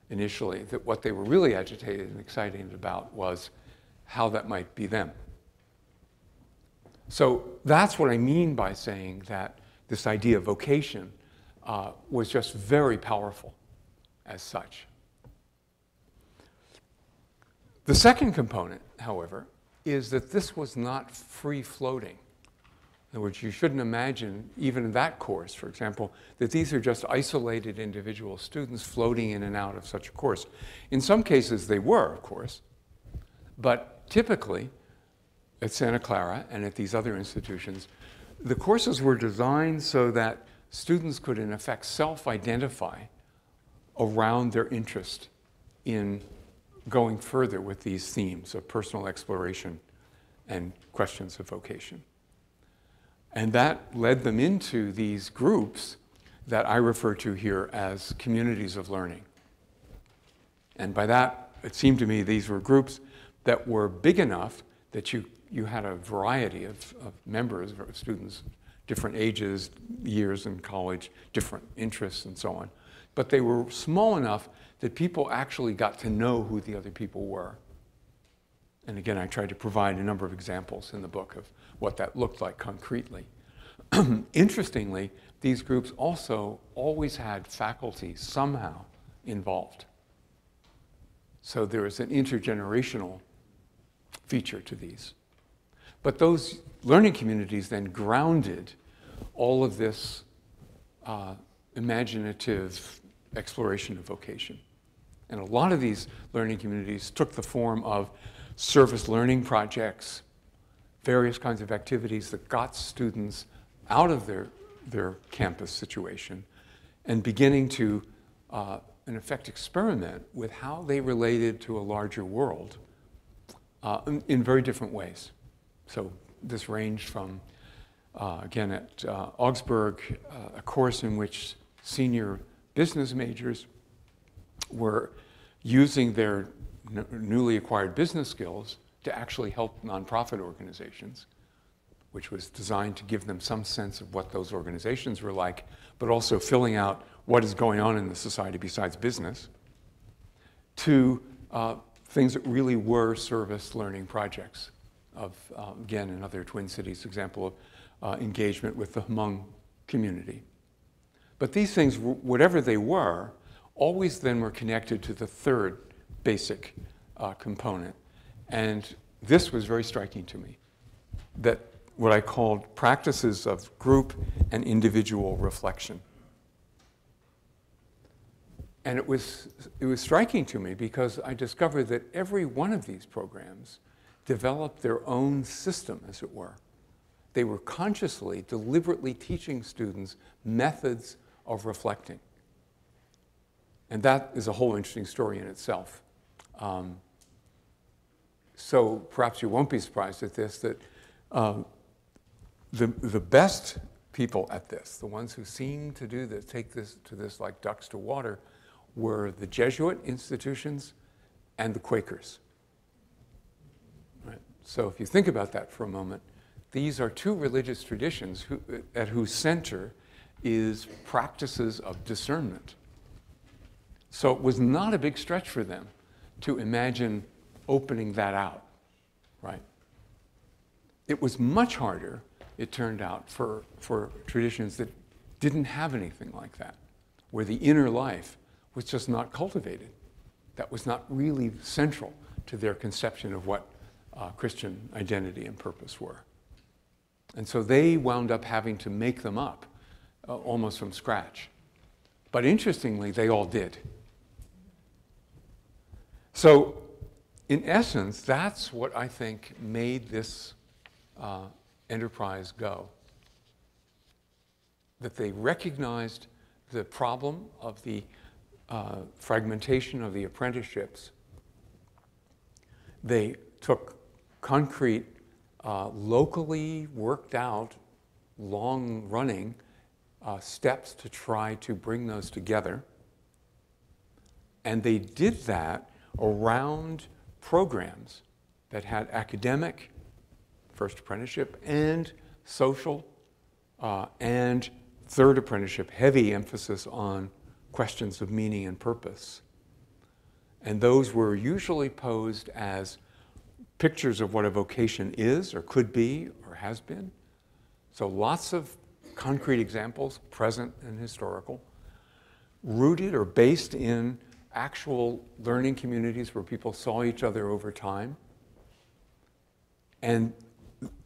initially that what they were really agitated and excited about was how that might be them. So that's what I mean by saying that this idea of vocation was just very powerful as such. The second component, however, is that this was not free-floating. In other words, you shouldn't imagine, even in that course, for example, that these are just isolated individual students floating in and out of such a course. In some cases, they were, of course, but typically, at Santa Clara and at these other institutions, the courses were designed so that students could, in effect, self-identify around their interest in going further with these themes of personal exploration and questions of vocation. And that led them into these groups that I refer to here as communities of learning. And by that, it seemed to me these were groups that were big enough that you had a variety of members, of students, different ages, years in college, different interests, and so on. But they were small enough that people actually got to know who the other people were. And again, I tried to provide a number of examples in the book of what that looked like concretely. Interestingly, these groups also always had faculty somehow involved. So there is an intergenerational feature to these. But those learning communities then grounded all of this imaginative exploration of vocation. And a lot of these learning communities took the form of service learning projects, various kinds of activities that got students out of their campus situation and beginning to, in effect, experiment with how they related to a larger world in very different ways. So this ranged from, again, at Augsburg, a course in which senior business majors were using their newly acquired business skills to actually help nonprofit organizations, which was designed to give them some sense of what those organizations were like, but also filling out what is going on in the society besides business, to things that really were service learning projects of, again, another Twin Cities example of engagement with the Hmong community. But these things, whatever they were, always then were connected to the third basic component. And this was very striking to me, that what I called practices of group and individual reflection. And it was striking to me because I discovered that every one of these programs developed their own system, as it were. They were consciously, deliberately teaching students methods of reflecting. And that is a whole interesting story in itself. So perhaps you won't be surprised at this, that the best people at this, the ones who seem to do this, take this to this like ducks to water, were the Jesuit institutions and the Quakers. Right? So if you think about that for a moment, these are two religious traditions at whose center is practices of discernment. So it was not a big stretch for them to imagine opening that out, right? It was much harder, it turned out, for traditions that didn't have anything like that, where the inner life was just not cultivated. That was not really central to their conception of what Christian identity and purpose were. And so they wound up having to make them up almost from scratch. But interestingly, they all did. So in essence, that's what I think made this enterprise go. That they recognized the problem of the fragmentation of the apprenticeships. They took concrete, locally worked out, long-running steps to try to bring those together. And they did that around programs that had academic, first apprenticeship, and social, and third apprenticeship, heavy emphasis on questions of meaning and purpose. And those were usually posed as pictures of what a vocation is, or could be, or has been. So lots of concrete examples, present and historical, rooted or based in actual learning communities where people saw each other over time. And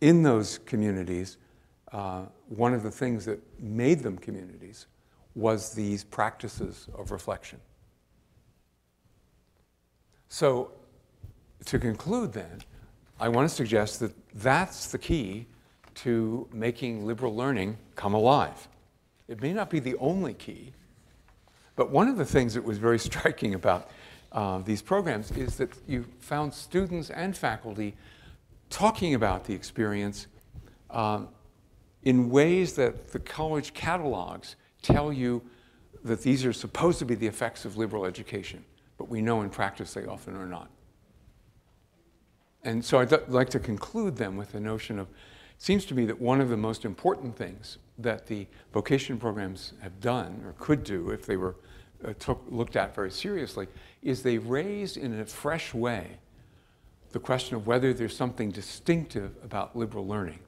in those communities, one of the things that made them communities was these practices of reflection. So to conclude then, I want to suggest that that's the key to making liberal learning come alive. It may not be the only key, but one of the things that was very striking about these programs is that you found students and faculty talking about the experience in ways that the college catalogs tell you that these are supposed to be the effects of liberal education, but we know in practice they often are not. And so I'd like to conclude then with the notion of, it seems to me that one of the most important things that the vocation programs have done, or could do if they were looked at very seriously, is they raise in a fresh way the question of whether there's something distinctive about liberal learning.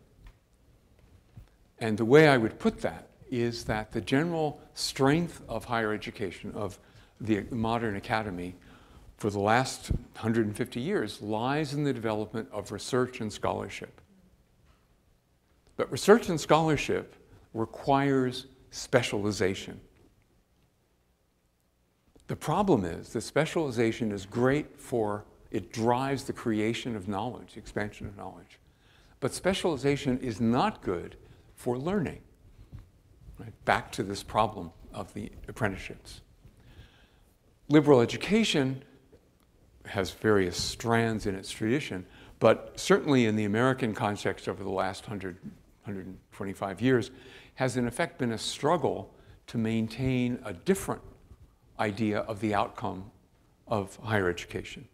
And the way I would put that is that the general strength of higher education, of the modern academy, for the last 150 years lies in the development of research and scholarship. But research and scholarship requires specialization. The problem is that specialization is great for, it drives the creation of knowledge, expansion of knowledge. But specialization is not good for learning. Right? Back to this problem of the apprenticeships. Liberal education has various strands in its tradition, but certainly in the American context over the last 125 years, has in effect been a struggle to maintain a different idea of the outcome of higher education.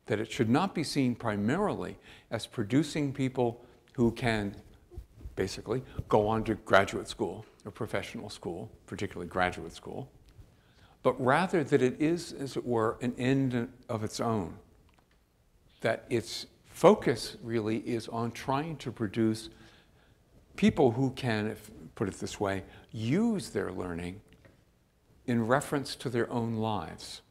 That it should not be seen primarily as producing people who can basically go on to graduate school or professional school, particularly graduate school, but rather that it is, as it were, an end of its own. That its focus really is on trying to produce people who can, if put it this way, use their learning in reference to their own lives.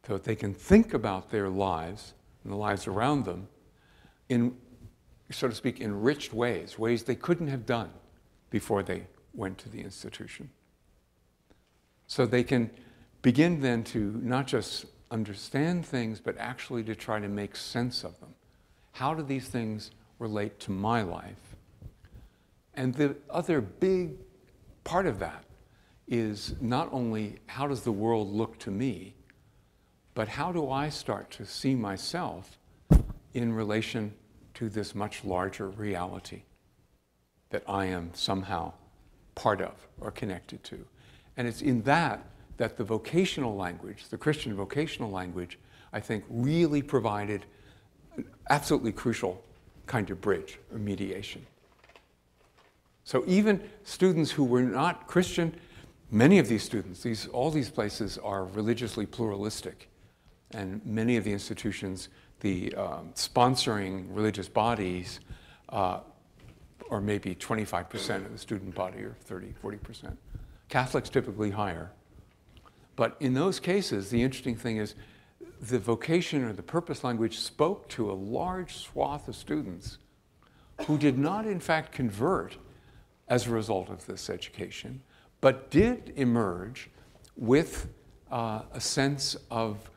So that they can think about their lives and the lives around them in, so to speak, enriched ways, ways they couldn't have done before they went to the institution. So they can begin then to not just understand things, but actually to try to make sense of them. How do these things relate to my life? And the other big part of that is not only how does the world look to me, but how do I start to see myself in relation to this much larger reality that I am somehow part of or connected to. And it's in that the vocational language, the Christian vocational language, I think really provided an absolutely crucial kind of bridge or mediation. So even students who were not Christian many of these students, all these places are religiously pluralistic. And many of the institutions, the sponsoring religious bodies are maybe 25% of the student body, or 30, 40%. Catholics typically higher. But in those cases, the interesting thing is the vocation or the purpose language spoke to a large swath of students who did not, in fact, convert as a result of this education, but did emerge with a sense of,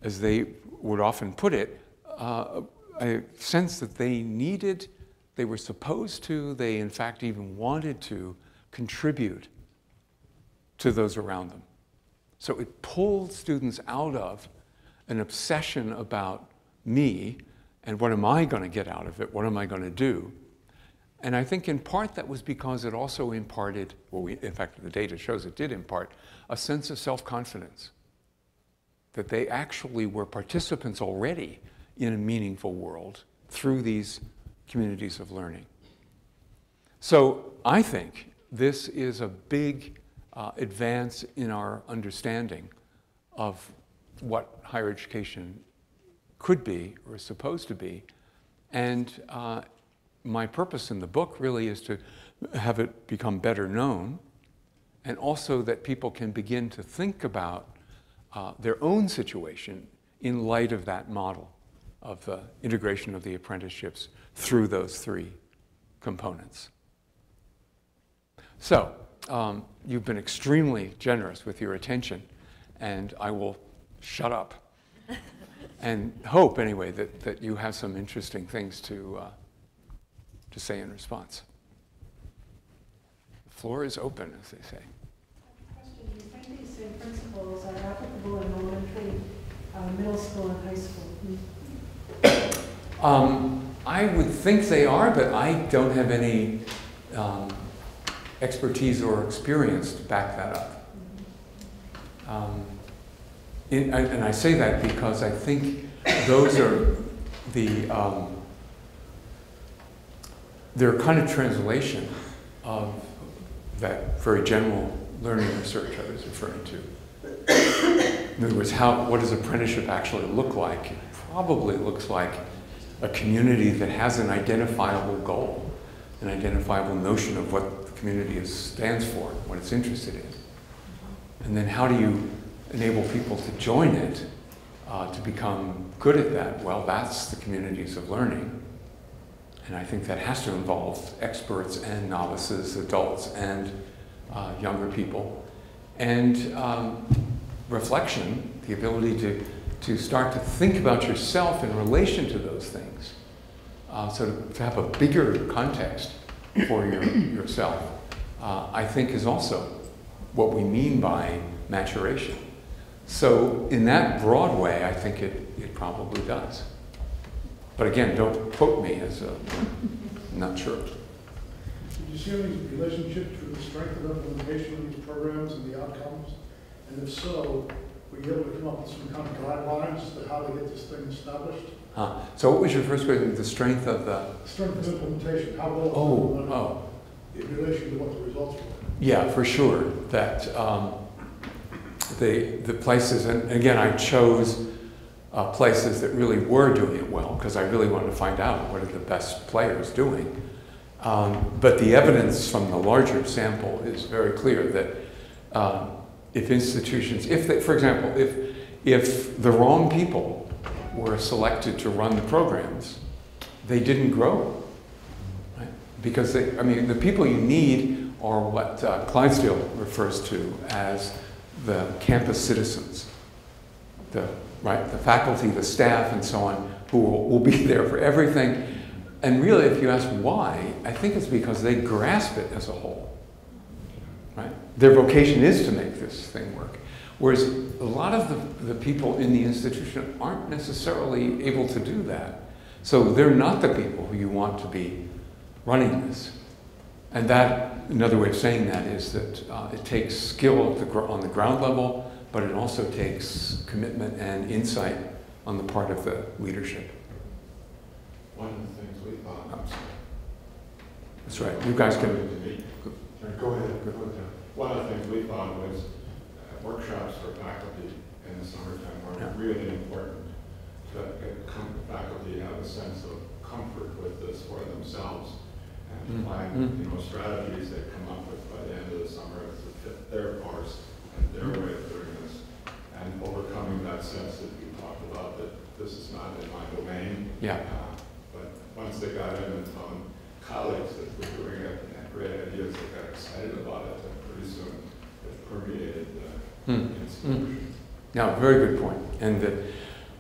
as they would often put it, a sense that they needed, they were supposed to, they in fact even wanted to contribute to those around them. So it pulled students out of an obsession about me and what am I going to get out of it, what am I going to do? And I think in part that was because it also imparted, well, in fact the data shows it did impart, a sense of self-confidence, that they actually were participants already in a meaningful world through these communities of learning. So I think this is a big advance in our understanding of what higher education could be or is supposed to be. And my purpose in the book really is to have it become better known, and also that people can begin to think about their own situation in light of that model of the integration of the apprenticeships through those three components. So, you've been extremely generous with your attention, and I will shut up and hope, anyway, that you have some interesting things to say in response. The floor is open, as they say. Question: do you think these same principles are applicable in elementary, middle school, and high school? I would think they are, but I don't have any expertise or experience to back that up. And I say that because I think those are they're kind of translation of that very general learning research I was referring to. In other words, what does apprenticeship actually look like? It probably looks like a community that has an identifiable goal, an identifiable notion of what the community stands for, what it's interested in. And then how do you enable people to join it, to become good at that? Well, that's the communities of learning. And I think that has to involve experts and novices, adults and younger people. And reflection, the ability to start to think about yourself in relation to those things. So to have a bigger context for yourself, I think is also what we mean by maturation. So in that broad way, I think it probably does. But again, don't quote me as I'm not sure. Did you see any relationship to the strength of implementation of these programs and the outcomes? And if so, were you able to come up with some kind of guidelines to how to get this thing established? So what was your first question? The strength of the... Strength of implementation. How well in relation to what the results were? Yeah, for sure. That the places, and again, I chose places that really were doing it well, because I really wanted to find out what are the best players doing. But the evidence from the larger sample is very clear that if institutions, for example, if the wrong people were selected to run the programs, they didn't grow, right? Because the people you need are what Clydesdale refers to as the campus citizens, the faculty, the staff, and so on, who will be there for everything. And really, if you ask why, I think it's because they grasp it as a whole, right? Their vocation is to make this thing work. Whereas a lot of the people in the institution aren't necessarily able to do that. So they're not the people who you want to be running this. And that, another way of saying that is that it takes skill on the ground level, but it also takes commitment and insight on the part of the leadership. One of the things we thought. That's right. You guys can... Go ahead. one of the things we found was workshops for faculty in the summertime are really important to faculty have a sense of comfort with this for themselves and find strategies they come up with by the end of the summer to fit their course and their way of doing this, and overcoming that sense that you talked about that this is not in my domain. Yeah. But once they got in and found colleagues that were doing it and had great ideas, they got excited about it, and pretty soon it permeated the institution. No, very good point. And that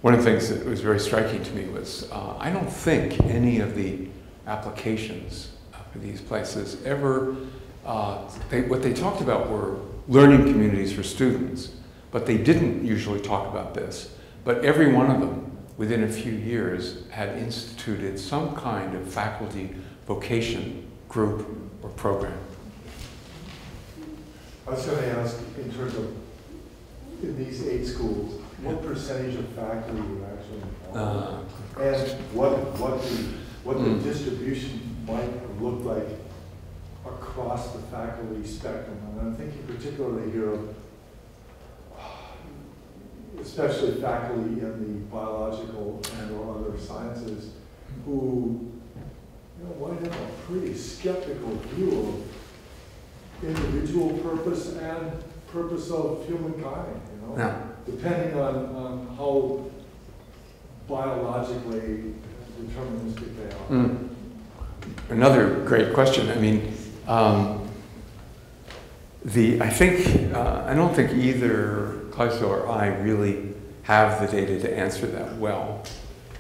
one of the things that was very striking to me was I don't think any of the applications for these places ever, what they talked about were learning communities for students, but they didn't usually talk about this. But every one of them, within a few years, had instituted some kind of faculty vocation group or program. I was going to ask, in terms of in these 8 schools, what percentage of faculty are actually involved? And what the distribution might have looked like across the faculty spectrum? And I'm thinking particularly here of especially faculty in the biological and or other sciences who might have a pretty skeptical view of individual purpose and purpose of humankind, depending on how biologically deterministic they are. Another great question. I mean, I don't think either Kleisel or I really have the data to answer that well,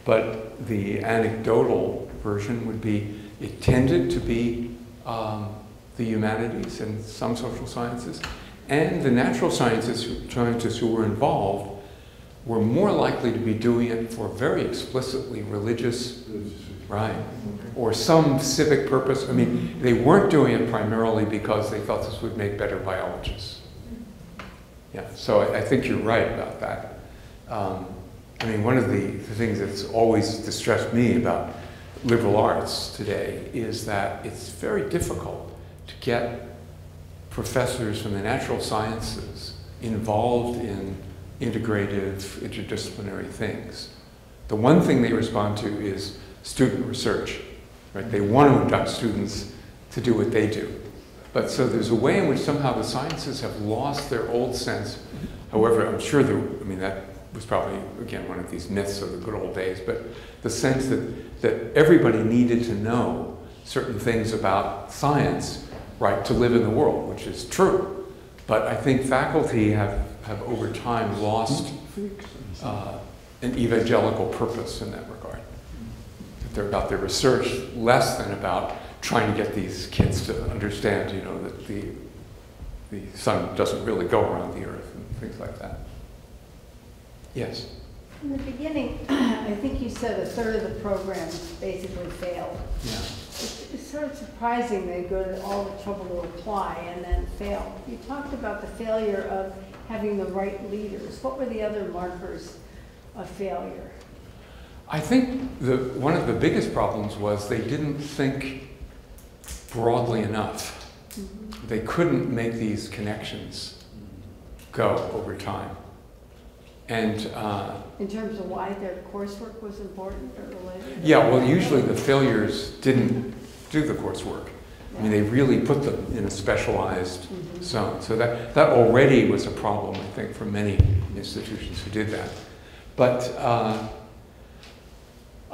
but the anecdotal version would be it tended to be the humanities and some social sciences, and the natural scientists who were involved were more likely to be doing it for very explicitly religious, right, or some civic purpose. I mean, they weren't doing it primarily because they thought this would make better biologists. Yeah, so I think you're right about that. I mean, one of the things that's always distressed me about liberal arts today is that it's very difficult to get professors from the natural sciences involved in integrative, interdisciplinary things. The one thing they respond to is student research, right? They want to induct students to do what they do. But so there's a way in which somehow the sciences have lost their old sense. However, I'm sure that was probably, again, one of these myths of the good old days, but the sense that everybody needed to know certain things about science, right, to live in the world, which is true. But I think faculty have over time lost an evangelical purpose in that regard. That they're about their research less than about trying to get these kids to understand, that the sun doesn't really go around the earth and things like that. Yes? In the beginning, I think you said 1/3 of the program basically failed. Yeah. It's sort of surprising they go to all the trouble to apply and then fail. You talked about the failure of having the right leaders. What were the other markers of failure? I think one of the biggest problems was they didn't think broadly enough. Mm-hmm. They couldn't make these connections go over time. And in terms of why their coursework was important or related? Yeah, well, usually the failures didn't do the coursework. Yeah. I mean, they really put them in a specialized zone. So that already was a problem, I think, for many institutions who did that. But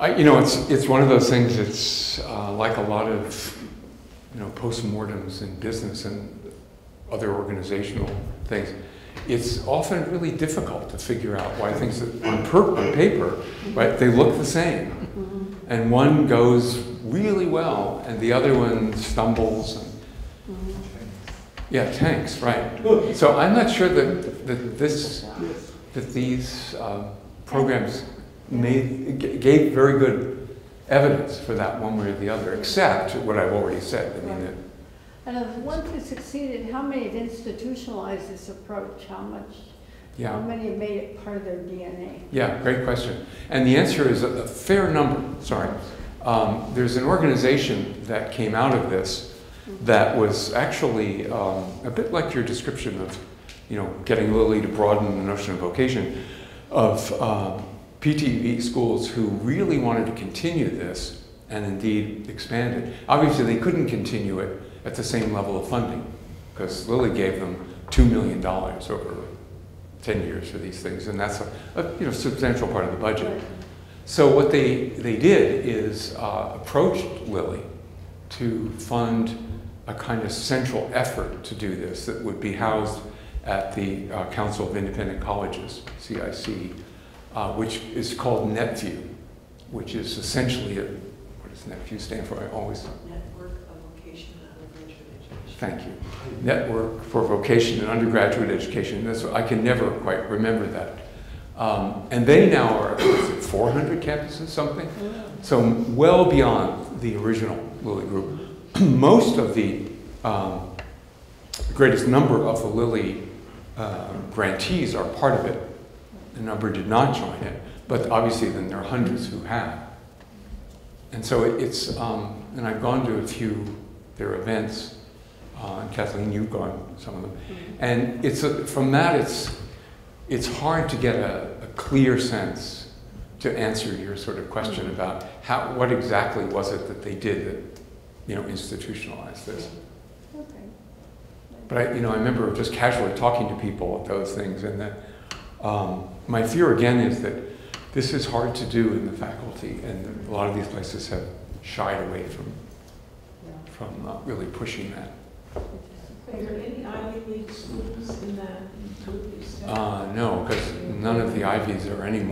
it's one of those things. It's like a lot of postmortems in business and other organizational things. It's often really difficult to figure out why things that on paper, right, they look the same. And one goes really well and the other one stumbles. And, yeah, tanks, right. So I'm not sure that these programs gave very good evidence for that one way or the other, except what I've already said. I mean, and of the ones who succeeded, how many have institutionalized this approach? How many have made it part of their DNA? Yeah, great question. And the answer is a fair number. Sorry. There's an organization that came out of this that was actually a bit like your description of, getting Lily to broaden the notion of vocation, of PTV schools who really wanted to continue this and indeed expand it. Obviously, they couldn't continue it at the same level of funding because Lily gave them $2 million over 10 years for these things, and that's a substantial part of the budget. So what they did is approached Lily to fund a kind of central effort to do this that would be housed at the Council of Independent Colleges, CIC, which is called NetView, which is essentially what does NetView stand for? I always... Network of Vocation and Undergraduate Education. Thank you. Network for Vocation and Undergraduate Education. That's what, I can never quite remember that. And they now are, 400 campuses, something? So well beyond the original Lilly group. Most of the greatest number of the Lilly grantees are part of it. A number did not join it, but obviously then there are hundreds who have. And so it's, and I've gone to a few their events, and Kathleen, you've gone to some of them. And it's from that, it's hard to get a clear sense to answer your sort of question about what exactly was it that they did that, institutionalized this. Okay. But I remember just casually talking to people at those things, and that my fear again is that this is hard to do in the faculty, and a lot of these places have shied away from really pushing that. Are there any Ivy League schools in that group? No, because none of the Ivies are any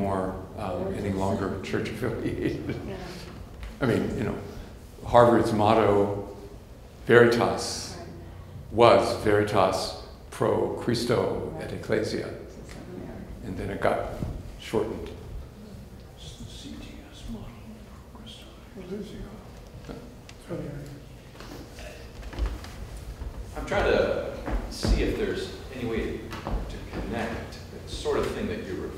longer church affiliated. Yeah. I mean, Harvard's motto, Veritas, was Veritas pro Christo et Ecclesia, and then it got shortened. It's the CTS model for Christo. What is it? I'm trying to see if there's any way to connect the sort of thing that you're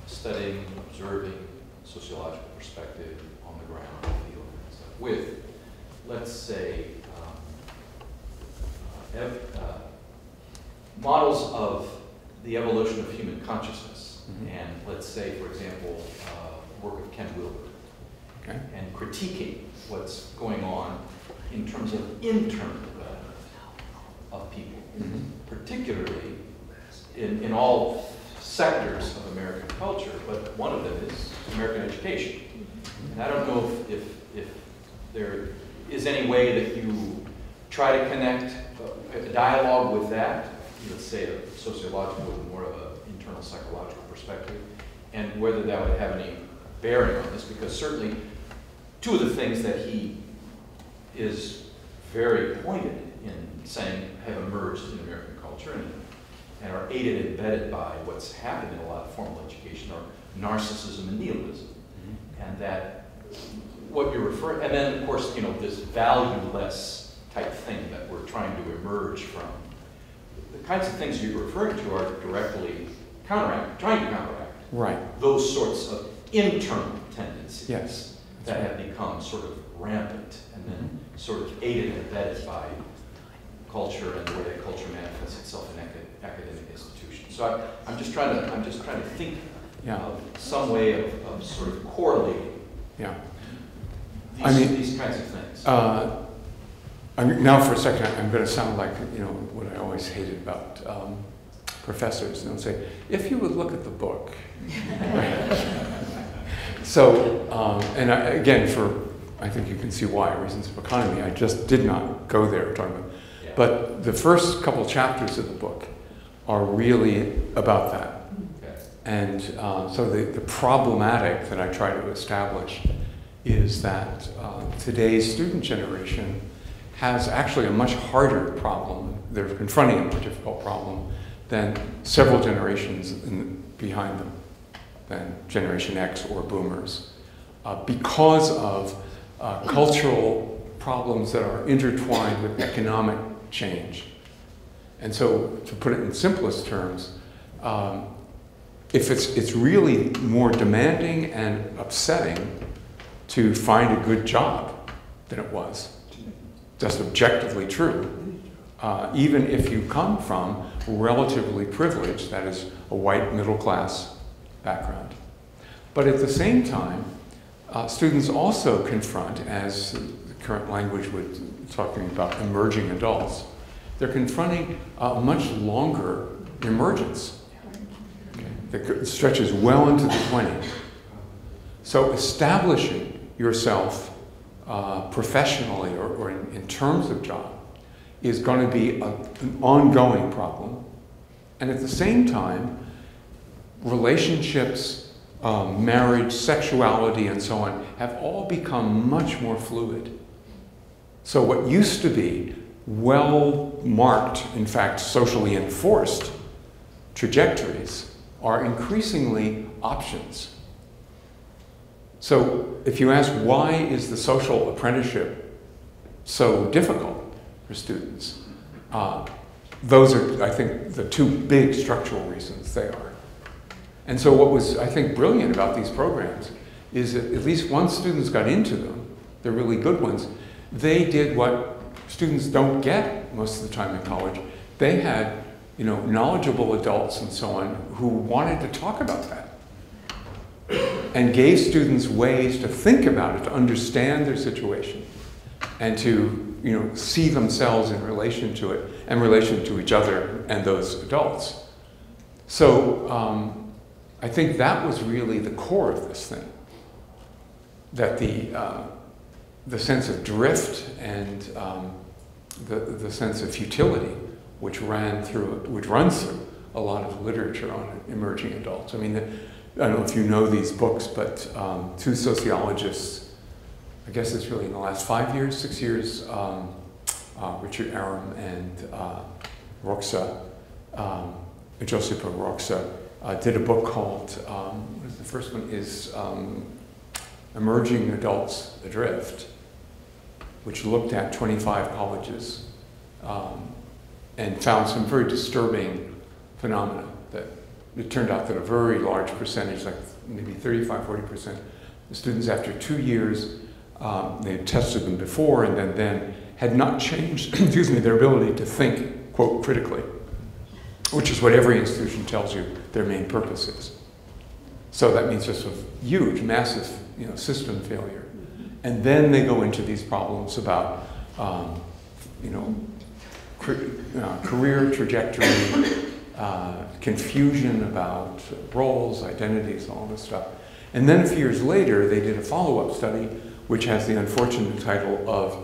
studying, observing, sociological perspective on the ground, field, and stuff, with, let's say, models of the evolution of human consciousness, and let's say, for example, work of Ken Wilber, and critiquing what's going on in terms of internal development of people, particularly in all sectors of American culture, but one of them is American education. And I don't know if there is any way that you try to connect a dialogue with that, let's say a sociological with more of an internal psychological perspective, and whether that would have any bearing on this, because certainly two of the things that he is very pointed in saying have emerged in American culture and are aided and abetted by what's happened in a lot of formal education are narcissism and nihilism. And that what you're referring, and then of course, this valueless type thing that we're trying to emerge from. The kinds of things you're referring to are directly trying to counteract those sorts of internal tendencies that have become sort of rampant and then sort of aided and abetted by culture and the way that culture manifests itself in academic institutions. So I'm just trying to think of some way of sort of correlating these kinds of things. Now for a second, I'm going to sound like what I always hated about professors. They'll say, if you would look at the book. So, and again, I think you can see why, reasons of economy, I just did not go there talking about. But the first couple chapters of the book are really about that. And so the problematic that I try to establish is that today's student generation has actually a much harder problem. They're confronting a more difficult problem than several generations behind them, than Generation X or Boomers, because of cultural problems that are intertwined with economic change. And so, to put it in simplest terms, if it's really more demanding and upsetting to find a good job than it was. just objectively true, even if you come from relatively privileged, that is, a white middle-class background. But at the same time, students also confront, as the current language would talking about emerging adults, they're confronting a much longer emergence that stretches well into the 20s. So establishing yourself professionally or in terms of job is going to be an ongoing problem. And at the same time, relationships, marriage, sexuality, and so on have all become much more fluid. So what used to be well-marked, in fact, socially enforced trajectories are increasingly options. So if you ask why is the social apprenticeship so difficult for students, those are, I think, the two big structural reasons they are. And so what was, I think, brilliant about these programs is that at least once students got into them, the really good ones, they did what students don't get most of the time in college. They had, you know, knowledgeable adults and so on who wanted to talk about that and gave students ways to think about it, to understand their situation, and to, you know, see themselves in relation to it and relation to each other and those adults. So I think that was really the core of this thing, that the sense of drift and the sense of futility which runs through a lot of literature on emerging adults. I mean, I don't know if you know these books, but two sociologists, I guess it's really in the last 5 years, 6 years, Richard Arum and Josepha Roxa, did a book called, the first one is Emerging Adults Adrift, which looked at 25 colleges and found some very disturbing phenomena. That it turned out that a very large percentage, like maybe 35, 40%, the students after 2 years, they had tested them before and then had not changed, excuse me, their ability to think, quote, critically, which is what every institution tells you their main purpose is. So that means just a huge, massive, you know, system failure. And then they go into these problems about, you know, career trajectory, confusion about roles, identities, all this stuff. And then a few years later, they did a follow-up study, which has the unfortunate title of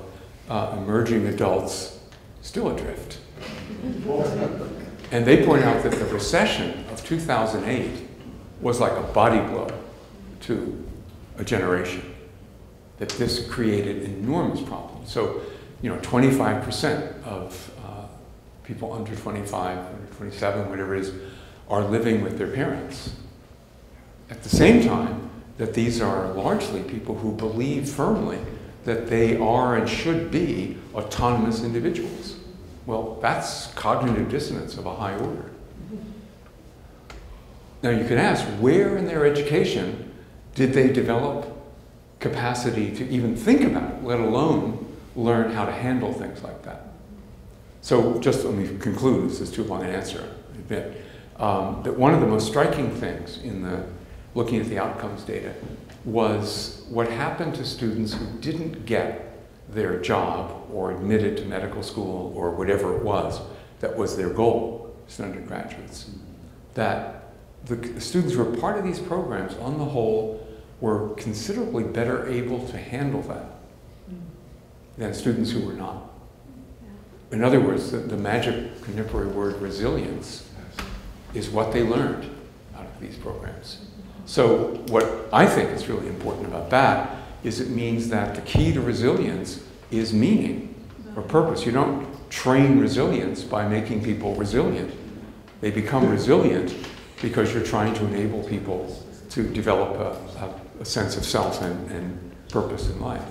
Emerging Adults Still Adrift. And they point out that the recession of 2008 was like a body blow to a generation, that this created enormous problems. So, you know, 25% of people under 25, under 27, whatever it is, are living with their parents. At the same time, that these are largely people who believe firmly that they are and should be autonomous individuals. Well, that's cognitive dissonance of a high order. Now you can ask, where in their education did they develop capacity to even think about it, let alone learn how to handle things like that? So just let me conclude, this is too long an answer, I admit, that one of the most striking things in looking at the outcomes data was what happened to students who didn't get their job or admitted to medical school or whatever it was that was their goal as undergraduates. That the students who were part of these programs, on the whole, were considerably better able to handle that than students who were not. In other words, the magic contemporary word resilience is what they learned out of these programs. So what I think is really important about that is it means that the key to resilience is meaning or purpose. You don't train resilience by making people resilient. They become resilient because you're trying to enable people to develop a sense of self and purpose in life.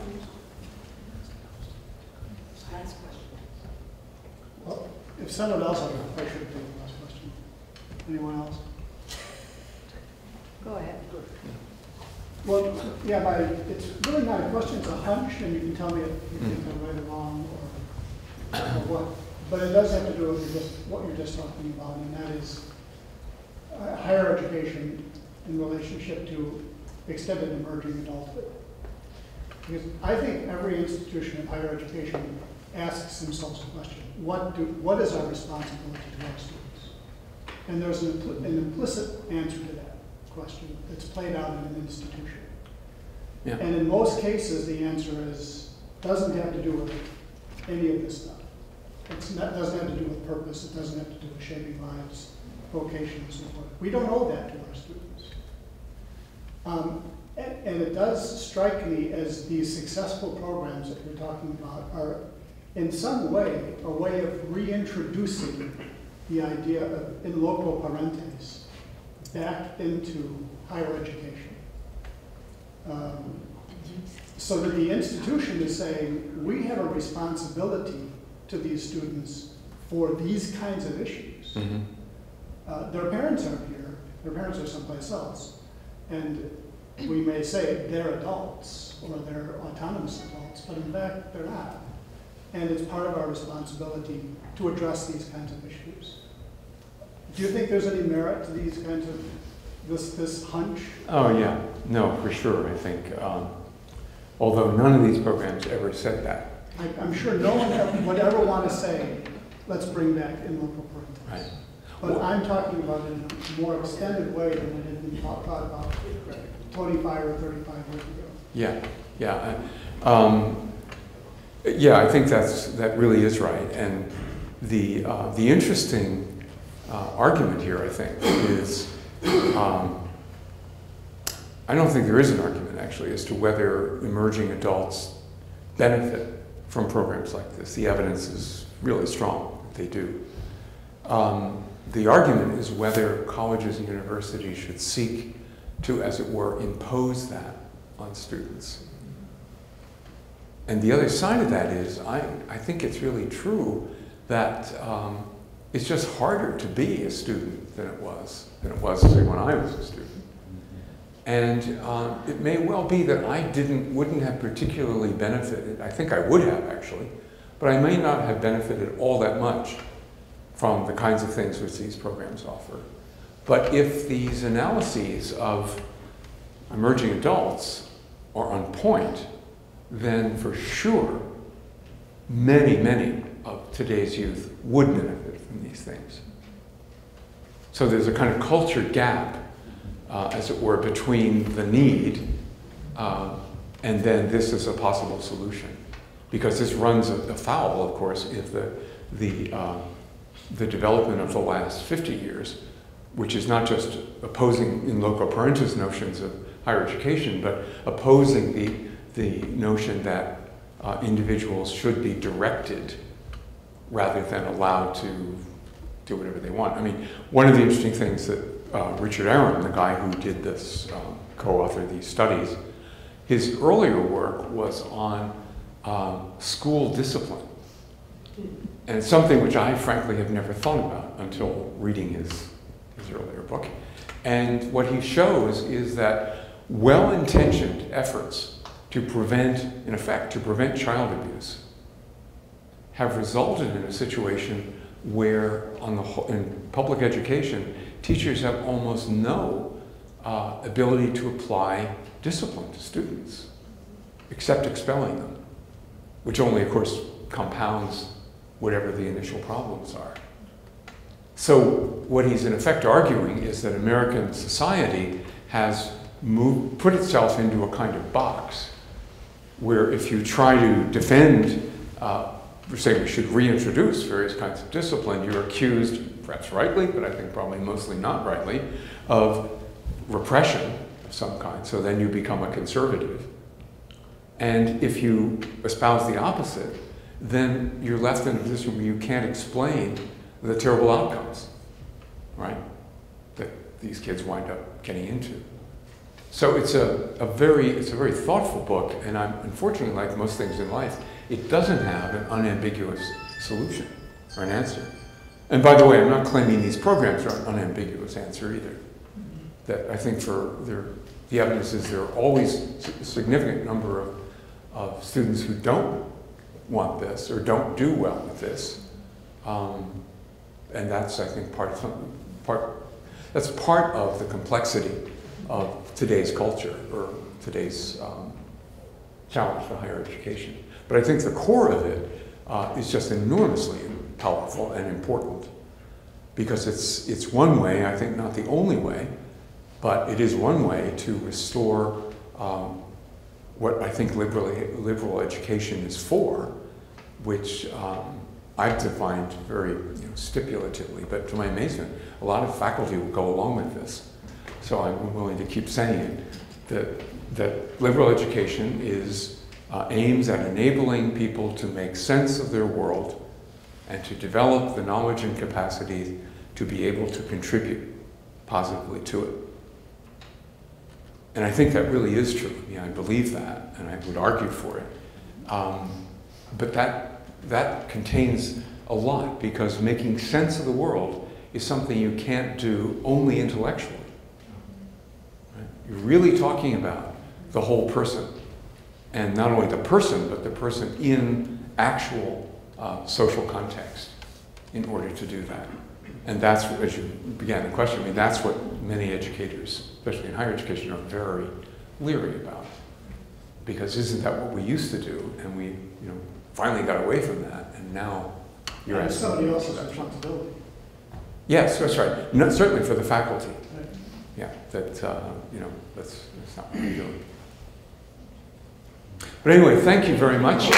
Well, if someone else has a question, take the last question. Anyone else? Go ahead. Well, yeah, it's really not a question, it's a hunch, and you can tell me if you think I'm right or wrong, or But it does have to do with what you're just talking about, and that is higher education in relationship to extended emerging adulthood. Because I think every institution of higher education asks themselves a question: what is our responsibility to our students? And there's an implicit answer to that question that's played out in an institution. Yeah. And in most cases, the answer doesn't have to do with any of this stuff. It doesn't have to do with purpose. It doesn't have to do with shaping lives, vocation, and so forth. We don't owe that to our students. And it does strike me as these successful programs that we're talking about are, in some way, a way of reintroducing the idea of in loco parentis back into higher education. So that the institution is saying, we have a responsibility to these students for these kinds of issues. Mm-hmm. Their parents aren't here, their parents are someplace else. And we may say they're adults or they're autonomous adults, but in fact they're not. And it's part of our responsibility to address these kinds of issues. Do you think there's any merit to these kinds of, this hunch? Oh yeah, no, for sure, I think. Although none of these programs ever said that. I'm sure no one would ever want to say, let's bring back in loco parentis. Right. But Well, I'm talking about it in a more extended way than it had been thought about 25 or 35 years ago. Yeah, yeah. Yeah, I think that really is right. And the interesting argument here, I think, is I don't think there is an argument, actually, as to whether emerging adults benefit from programs like this. The evidence is really strong that they do. The argument is whether colleges and universities should seek to, as it were, impose that on students. And the other side of that is, I think it's really true that it's just harder to be a student than it was, say, when I was a student. And it may well be that I wouldn't have particularly benefited. I think I would have, actually, but I may not have benefited all that much from the kinds of things which these programs offer. But if these analyses of emerging adults are on point, then for sure, many, many of today's youth would benefit from these things. So there's a kind of culture gap, as it were, between the need and then this is a possible solution. Because this runs afoul, of course, if the development of the last 50 years, which is not just opposing in loco parentis notions of higher education, but opposing the notion that individuals should be directed rather than allowed to do whatever they want. I mean, one of the interesting things that Richard Aron, the guy who did this, co-authored these studies, his earlier work was on school discipline. And it's something which I frankly have never thought about until reading his earlier book. And what he shows is that well-intentioned efforts to prevent, in effect, to prevent child abuse have resulted in a situation where, in public education, teachers have almost no ability to apply discipline to students, except expelling them, which only, of course, compounds whatever the initial problems are. So what he's in effect arguing is that American society has put itself into a kind of box where if you try to defend, say we should reintroduce various kinds of discipline, you're accused, perhaps rightly, but I think probably mostly not rightly, of repression of some kind. So then you become a conservative. And if you espouse the opposite, then you're left in a position where you can't explain the terrible outcomes, right, that these kids wind up getting into. So it's a very thoughtful book, and unfortunately, like most things in life, it doesn't have an unambiguous solution or an answer. And by the way, I'm not claiming these programs are an unambiguous answer either. That I think the evidence is there are always a significant number of students who don't want this or don't do well with this. And that's, I think, that's part of the complexity of today's culture or today's challenge for higher education. But I think the core of it is just enormously powerful and important, because it's one way, I think not the only way, but it is one way to restore what I think liberal education is for, which I've defined very stipulatively, but to my amazement, a lot of faculty will go along with this. So I'm willing to keep saying it, that liberal education aims at enabling people to make sense of their world and to develop the knowledge and capacity to be able to contribute positively to it. And I think that really is true. I believe that, and I would argue for it. But that contains a lot, because making sense of the world is something you can't do only intellectually. Right? You're really talking about the whole person. And not only the person, but the person in actual social context in order to do that. And that's, as you began the question, that's what many educators, especially in higher education, are very leery about. Because isn't that what we used to do? And we finally got away from that, and now you're asking. It's somebody else's responsibility. Yes, that's right. No, certainly for the faculty. Right. Yeah, that's not what we're doing. But anyway, thank you very much.